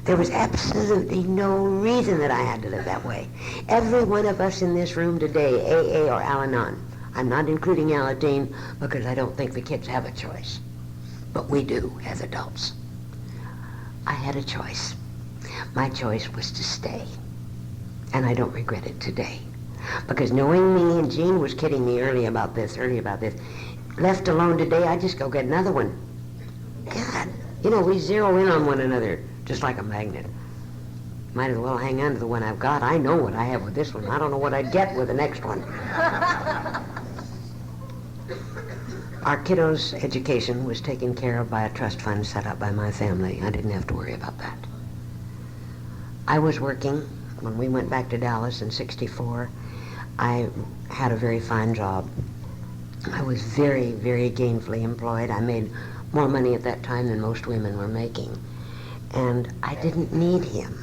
There was absolutely no reason that I had to live that way. Every one of us in this room today, AA or Alanon, I'm not including Alateen because I don't think the kids have a choice. But we do as adults. I had a choice. My choice was to stay. And I don't regret it today. Because knowing me, and Jean was kidding me early about this, left alone today, I'd just go get another one. God, we zero in on one another just like a magnet. Might as well hang on to the one I've got. I know what I have with this one. I don't know what I'd get with the next one. Our kiddos' education was taken care of by a trust fund set up by my family. I didn't have to worry about that. I was working. When we went back to Dallas in '64, I had a very fine job. I was very, very gainfully employed. I made more money at that time than most women were making. And I didn't need him.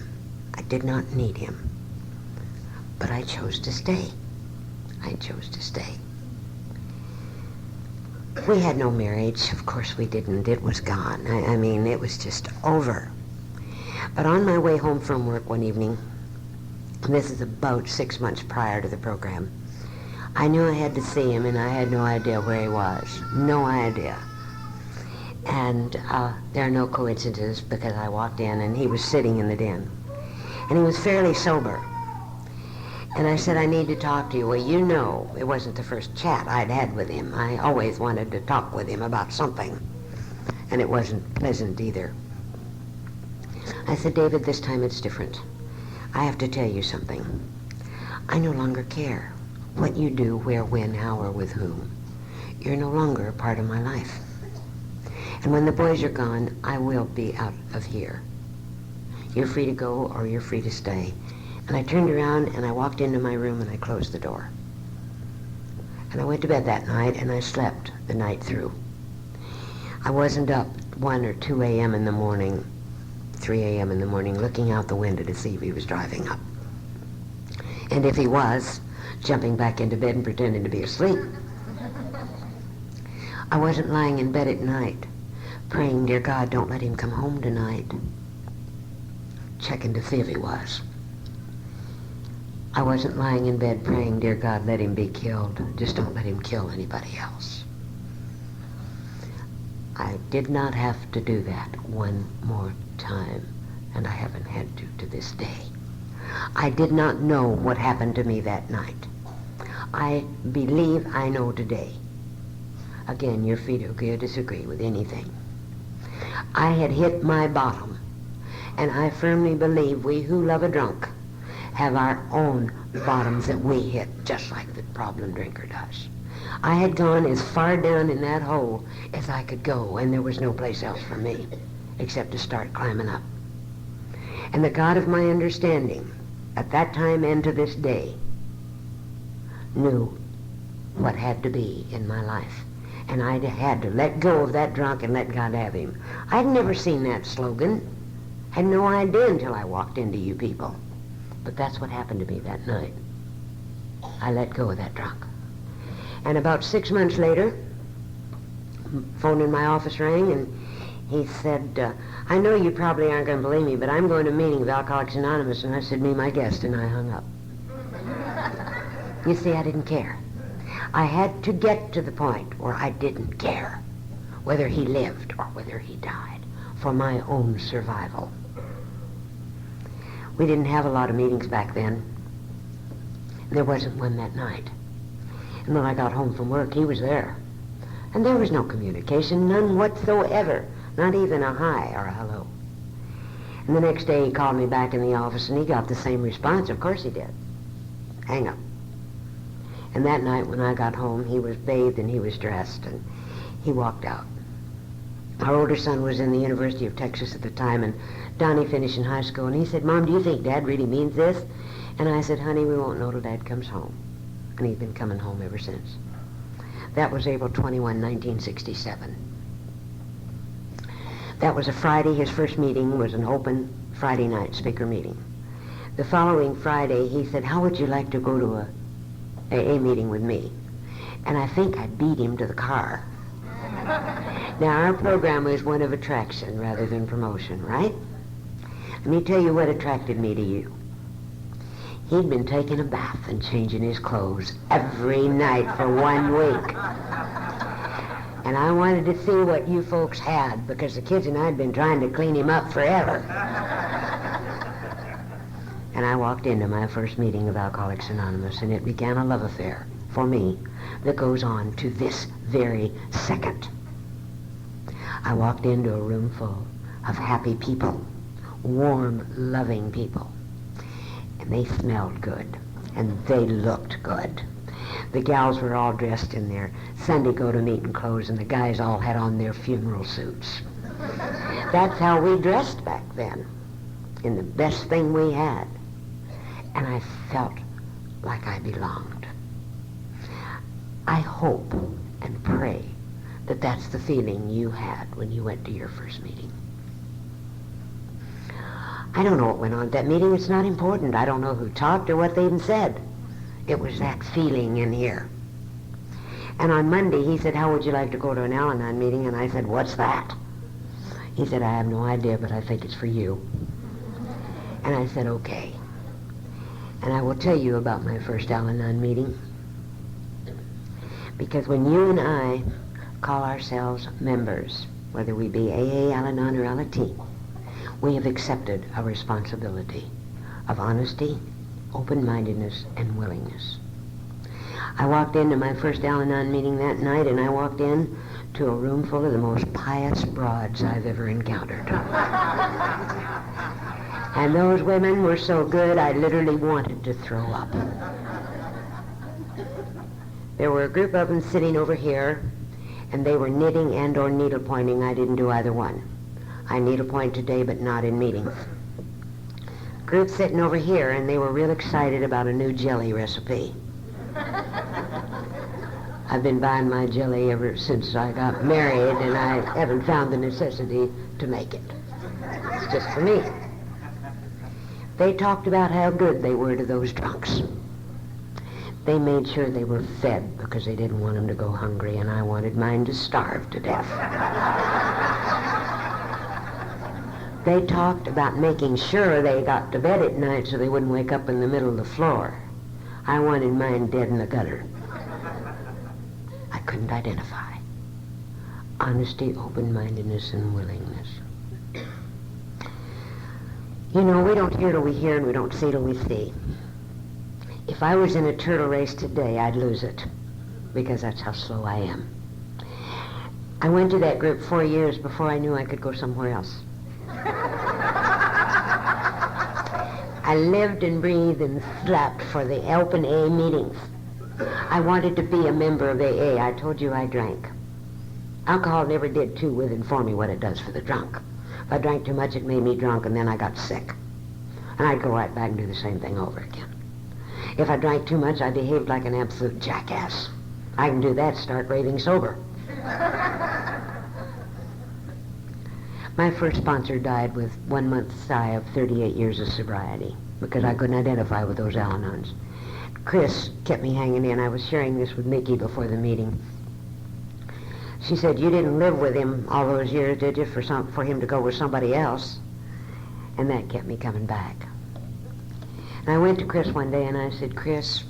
I did not need him. But I chose to stay. I chose to stay. We had no marriage. Of course we didn't. It was gone. I mean, it was just over. But on my way home from work one evening, and this is about 6 months prior to the program, I knew I had to see him, and I had no idea where he was. No idea. And there are no coincidences, because I walked in and he was sitting in the den. And he was fairly sober. And I said, I need to talk to you. Well, it wasn't the first chat I'd had with him. I always wanted to talk with him about something. And it wasn't pleasant either. I said, David, this time it's different. I have to tell you something. I no longer care what you do, where, when, how, or with whom. You're no longer a part of my life. And when the boys are gone, I will be out of here. You're free to go or you're free to stay. And I turned around and I walked into my room and I closed the door. And I went to bed that night and I slept the night through. I wasn't up 1 or 2 a.m. in the morning, 3 a.m. in the morning, looking out the window to see if he was driving up. And if he was, jumping back into bed and pretending to be asleep. I wasn't lying in bed at night, praying, dear God, don't let him come home tonight, checking to see if he was. I wasn't lying in bed praying, dear God, let him be killed, just don't let him kill anybody else. I did not have to do that one more time, and I haven't had to this day. I did not know what happened to me that night. I believe I know today. Again, you're free to agree or disagree with anything. I had hit my bottom, and I firmly believe we who love a drunk have our own bottoms that we hit, just like the problem drinker does. I had gone as far down in that hole as I could go, and there was no place else for me except to start climbing up. And the God of my understanding, at that time and to this day, knew what had to be in my life. And I had to let go of that drunk and let God have him. I'd never seen that slogan. Had no idea until I walked into you people. But that's what happened to me that night. I let go of that drunk. And about 6 months later, phone in my office rang, and he said, I know you probably aren't going to believe me, but I'm going to a meeting of Alcoholics Anonymous. And I said, me, my guest, and I hung up. You see, I didn't care. I had to get to the point where I didn't care whether he lived or whether he died for my own survival. We didn't have a lot of meetings back then. There wasn't one that night. And when I got home from work, he was there. And there was no communication, none whatsoever, not even a hi or a hello. And the next day he called me back in the office and he got the same response. Of course he did. Hang up. And that night when I got home, he was bathed and he was dressed and he walked out. Our older son was in the University of Texas at the time, and Donnie finished in high school, and he said, Mom, do you think Dad really means this? And I said, honey, we won't know till Dad comes home. And he's been coming home ever since. That was April 21, 1967. That was a Friday. His first meeting was an open Friday night speaker meeting. The following Friday, he said, how would you like to go to a AA meeting with me? And I think I beat him to the car. Now, our program is one of attraction rather than promotion, right? Let me tell you what attracted me to you. He'd been taking a bath and changing his clothes every night for 1 week. And I wanted to see what you folks had, because the kids and I had been trying to clean him up forever. And I walked into my first meeting of Alcoholics Anonymous, and it began a love affair for me that goes on to this very second. I walked into a room full of happy people, warm, loving people. And they smelled good, and they looked good. The gals were all dressed in their Sunday go-to-meeting clothes, and the guys all had on their funeral suits. That's how we dressed back then, in the best thing we had. And I felt like I belonged. I hope and pray that that's the feeling you had when you went to your first meeting. I don't know what went on at that meeting. It's not important. I don't know who talked or what they even said. It was that feeling in here. And on Monday, he said, how would you like to go to an Alanon meeting? And I said, what's that? He said, I have no idea, but I think it's for you. And I said, okay. And I will tell you about my first Alanon meeting. Because when you and I call ourselves members, whether we be AA, Alanon, or Alateen, we have accepted a responsibility of honesty, open-mindedness, and willingness. I walked into my first Alanon meeting that night, and I walked in to a room full of the most pious broads I've ever encountered. And those women were so good, I literally wanted to throw up. There were a group of them sitting over here, and they were knitting and or needle pointing. I didn't do either one. I needle point today, but not in meetings. Group sitting over here, and they were real excited about a new jelly recipe. I've been buying my jelly ever since I got married, and I haven't found the necessity to make it. It's just for me. They talked about how good they were to those drunks. They made sure they were fed because they didn't want them to go hungry, and I wanted mine to starve to death. They talked about making sure they got to bed at night so they wouldn't wake up in the middle of the floor. I wanted mine dead in the gutter. I couldn't identify. Honesty, open-mindedness, and willingness. You know, we don't hear till we hear, and we don't see till we see. If I was in a turtle race today, I'd lose it, because that's how slow I am. I went to that group 4 years before I knew I could go somewhere else. I lived and breathed and slept for the open A meetings. I wanted to be a member of AA. I told you I drank. Alcohol never did too with and for me what it does for the drunk. If I drank too much, it made me drunk, and then I got sick. And I'd go right back and do the same thing over again. If I drank too much, I behaved like an absolute jackass. I can do that, start raving sober. My first sponsor died with 1 month shy of 38 years of sobriety because I couldn't identify with those Alanons. Chris kept me hanging in. I was sharing this with Mickey before the meeting. She said, you didn't live with him all those years, did you, for him to go with somebody else? And that kept me coming back. And I went to Chris one day and I said, Chris,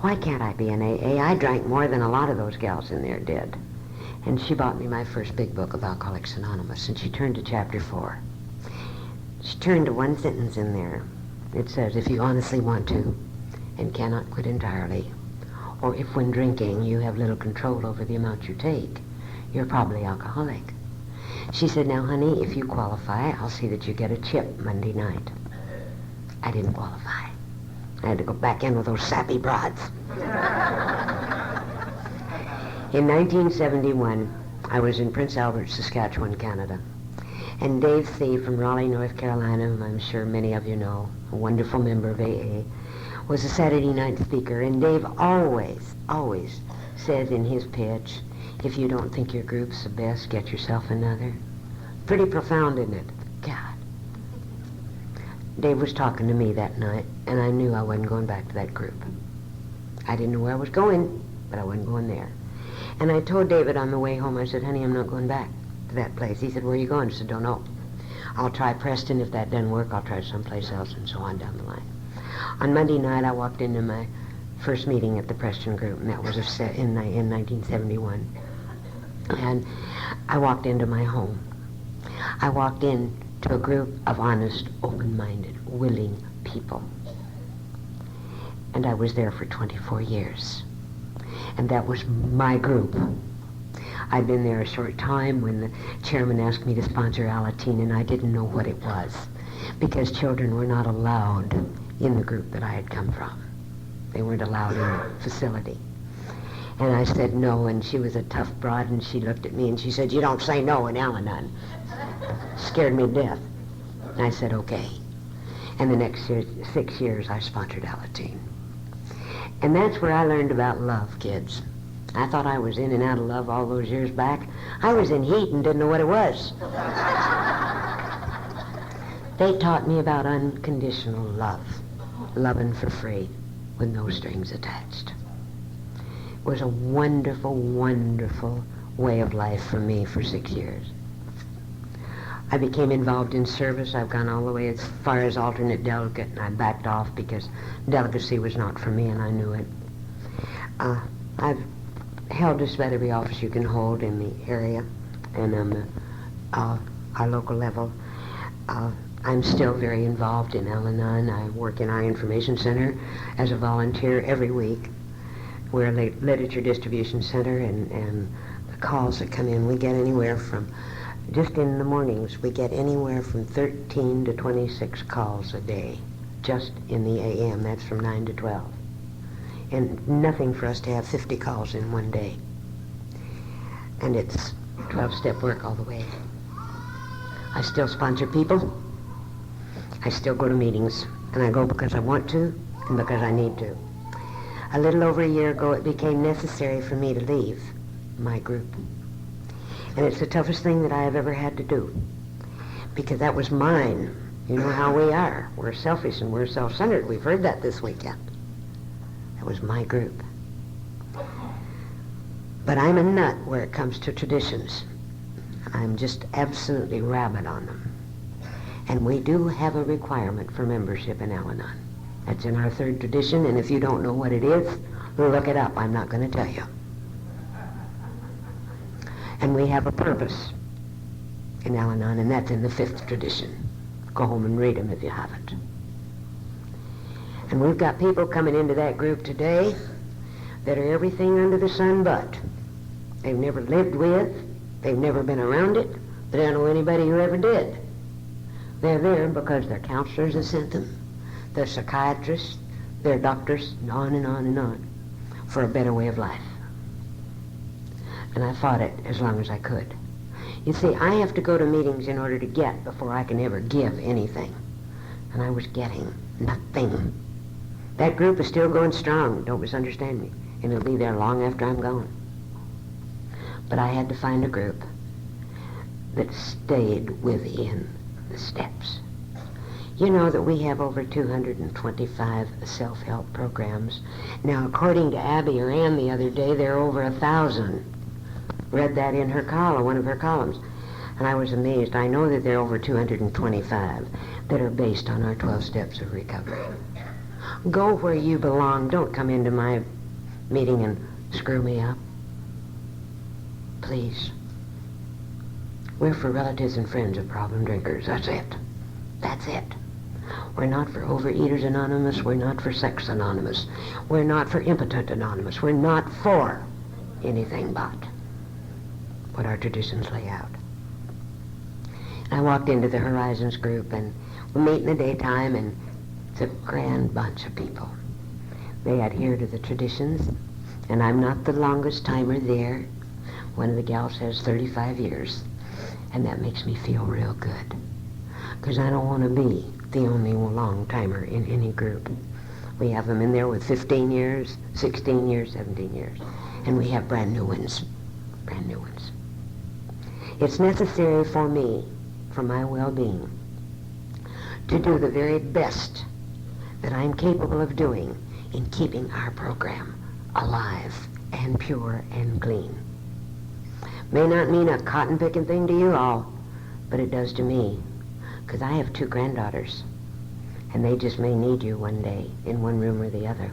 why can't I be an AA? I drank more than a lot of those gals in there did. And she bought me my first big book of Alcoholics Anonymous, and she turned to chapter 4. She turned to one sentence in there. It says, if you honestly want to and cannot quit entirely, or if when drinking you have little control over the amount you take, you're probably alcoholic. She said, now honey, if you qualify, I'll see that you get a chip Monday night. I didn't qualify. I had to go back in with those sappy broads. In 1971, I was in Prince Albert, Saskatchewan, Canada. And Dave C. from Raleigh, North Carolina, whom I'm sure many of you know, a wonderful member of AA, was a Saturday night speaker. And Dave always says in his pitch, if you don't think your group's the best, get yourself another. Pretty profound, isn't it? God. Dave was talking to me that night, and I knew I wasn't going back to that group. I didn't know where I was going, but I wasn't going there. And I told David on the way home, I said, honey, I'm not going back to that place. He said, where are you going? I said, don't know. I'll try Preston. If that doesn't work, I'll try someplace else, and so on down the line. On Monday night, I walked into my first meeting at the Preston Group, and that was in 1971. And I walked into my home. I walked into a group of honest, open-minded, willing people. And I was there for 24 years. And that was my group. I'd been there a short time when the chairman asked me to sponsor Alateen, and I didn't know what it was, because children were not allowed in the group that I had come from. They weren't allowed in the facility. And I said no, and she was a tough broad, and she looked at me and she said, "You don't say no in Alanon." Scared me to death. And I said, okay. And the next 6 years, I sponsored Alateen. And that's where I learned about love, kids. I thought I was in and out of love all those years back. I was in heat and didn't know what it was. They taught me about unconditional love, loving for free, with no strings attached. It was a wonderful, wonderful way of life for me for 6 years. I became involved in service. I've gone all the way as far as alternate delegate, and I backed off because delegacy was not for me, and I knew it. I've held just about every office you can hold in the area and on our local level. I'm still very involved in Alanon. I work in our information center as a volunteer every week. We're a literature distribution center, and the calls that come in, we get anywhere from, just in the mornings, we get anywhere from 13 to 26 calls a day, just in the AM. That's from 9 to 12. And nothing for us to have 50 calls in one day. And it's 12-step work all the way. I still sponsor people. I still go to meetings, and I go because I want to and because I need to. A little over a year ago, it became necessary for me to leave my group. And it's the toughest thing that I have ever had to do, because that was mine. You know how we are. We're selfish and we're self-centered. We've heard that this weekend. That was my group. But I'm a nut where it comes to traditions. I'm just absolutely rabid on them. And we do have a requirement for membership in Alanon. That's in our third tradition, and if you don't know what it is, look it up. I'm not going to tell you. And we have a purpose in Alanon, and that's in the fifth tradition. Go home and read them if you haven't. And we've got people coming into that group today that are everything under the sun but. They've never lived with, they've never been around it, they don't know anybody who ever did. They're there because their counselors have sent them, their psychiatrists, their doctors, and on and on and on, for a better way of life. And I fought it as long as I could. You see, I have to go to meetings in order to get before I can ever give anything. And I was getting nothing. That group is still going strong, don't misunderstand me, and it'll be there long after I'm gone. But I had to find a group that stayed within the steps. You know that we have over 225 self-help programs. Now, according to Abby or Ann the other day, there are over 1,000. Read that in her column, one of her columns. And I was amazed. I know that there are over 225 that are based on our 12 steps of recovery. Go where you belong. Don't come into my meeting and screw me up. Please. We're for relatives and friends of problem drinkers. That's it. That's it. We're not for Overeaters Anonymous. We're not for Sex Anonymous. We're not for Impotent Anonymous. We're not for anything but what our traditions lay out. I walked into the Horizons group, and we meet in the daytime, and it's a grand bunch of people. They adhere to the traditions, and I'm not the longest timer there. One of the gals has 35 years, and that makes me feel real good, because I don't want to be the only long timer in any group. We have them in there with 15 years, 16 years, 17 years, and we have brand new ones. Brand new ones. It's necessary for me, for my well-being, to do the very best that I'm capable of doing in keeping our program alive and pure and clean. May not mean a cotton-picking thing to you all, but it does to me, because I have 2 granddaughters, And they just may need you one day in one room or the other.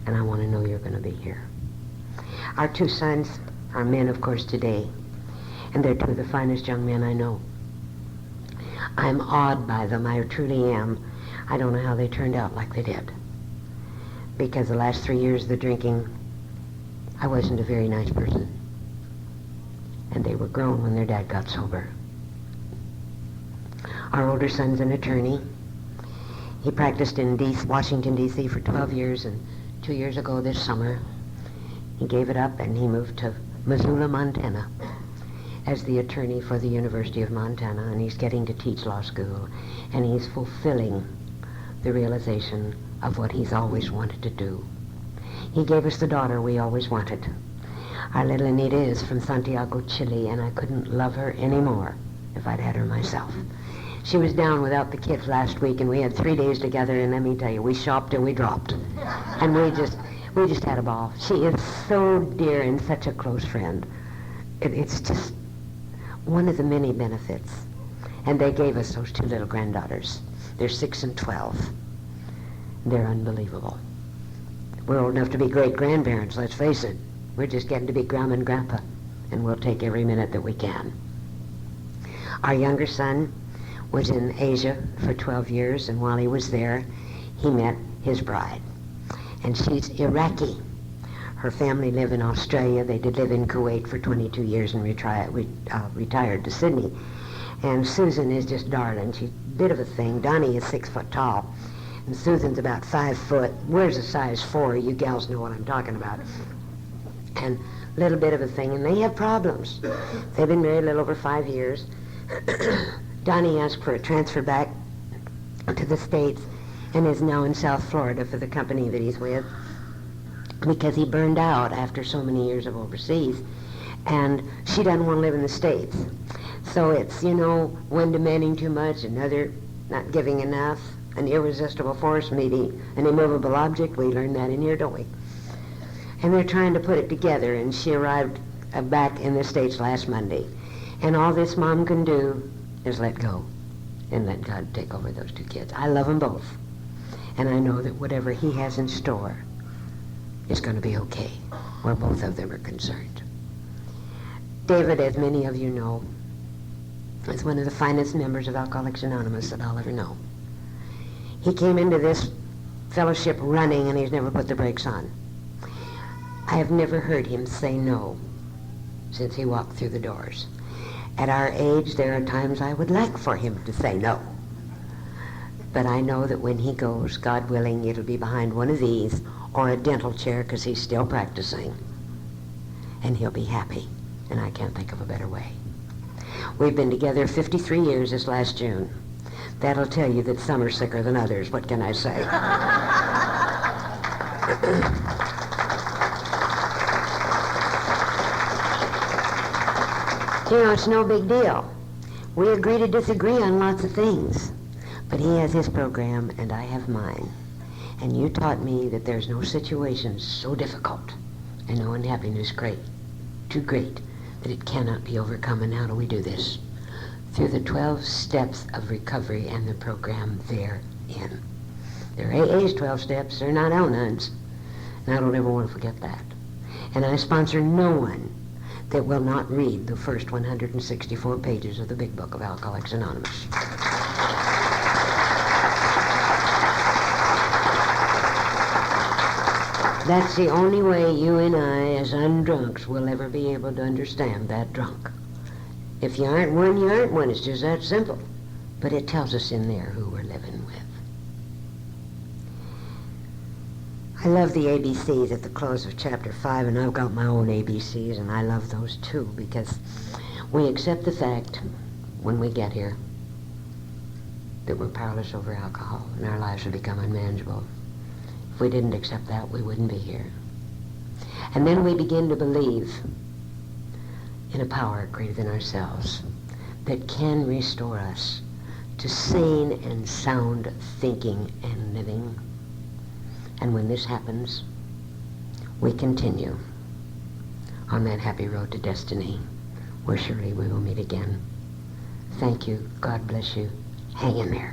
And I want to know you're going to be here. Our two sons are men, of course, today. And they're two of the finest young men I know. I'm awed by them. I truly am. I don't know how they turned out like they did. Because the last 3 years of the drinking, I wasn't a very nice person. And they were grown when their dad got sober. Our older son's an attorney. He practiced in Washington, D.C. for 12 years, and 2 years ago this summer, he gave it up and he moved to Missoula, Montana, as the attorney for the University of Montana, and he's getting to teach law school, and he's fulfilling the realization of what he's always wanted to do. He gave us the daughter we always wanted. Our little Anita is from Santiago, Chile, and I couldn't love her anymore if I'd had her myself. She was down without the kids last week, and we had 3 days together, and let me tell you, we shopped and we dropped. And we just had a ball. She is so dear and such a close friend. It's just one of the many benefits. And they gave us those two little granddaughters. They're 6 and 12. They're unbelievable. We're old enough to be great-grandparents, let's face it. We're just getting to be Grandma and Grandpa, and we'll take every minute that we can. Our younger son was in Asia for 12 years, and while he was there, he met his bride. And she's Iraqi. Her family live in Australia. They did live in Kuwait for 22 years and retired to Sydney. And Susan is just darling. She's a bit of a thing. Donnie is 6 foot tall, and Susan's about 5 foot. Wears a size 4. You gals know what I'm talking about. And a little bit of a thing, and they have problems. They've been married a little over 5 years. Donnie asked for a transfer back to the States and is now in South Florida for the company that he's with because he burned out after so many years of overseas, and she doesn't want to live in the States. So it's, one demanding too much, another not giving enough, an irresistible force meeting an immovable object. We learn that in here, don't we? And they're trying to put it together, and she arrived back in the States last Monday. And all this mom can do is let go and let God take over those two kids. I love them both. And I know that whatever he has in store is going to be okay, where both of them are concerned. David, as many of you know, is one of the finest members of Alcoholics Anonymous that I'll ever know. He came into this fellowship running, and he's never put the brakes on. I have never heard him say no since he walked through the doors. At our age, there are times I would like for him to say no. But I know that when he goes, God willing, it'll be behind one of these or a dental chair because he's still practicing. And he'll be happy. And I can't think of a better way. We've been together 53 years this last June. That'll tell you that some are sicker than others. What can I say? It's no big deal. We agree to disagree on lots of things. But he has his program, and I have mine. And you taught me that there's no situation so difficult and no unhappiness great, too great, that it cannot be overcome. And how do we do this? Through the 12 steps of recovery and the program therein. They're AA's 12 steps. They're not Al-Anon's. And I don't ever want to forget that. And I sponsor no one that will not read the first 164 pages of the Big Book of Alcoholics Anonymous. That's the only way you and I, as undrunks, will ever be able to understand that drunk. If you aren't one, you aren't one. It's just that simple. But it tells us in there who we're living with. I love the ABCs at the close of Chapter 5, and I've got my own ABCs, and I love those too, because we accept the fact, when we get here, that we're powerless over alcohol, and our lives have become unmanageable. If we didn't accept that, we wouldn't be here. And then we begin to believe in a power greater than ourselves that can restore us to sane and sound thinking and living. And when this happens, we continue on that happy road to destiny, where surely we will meet again. Thank you. God bless you. Hang in there.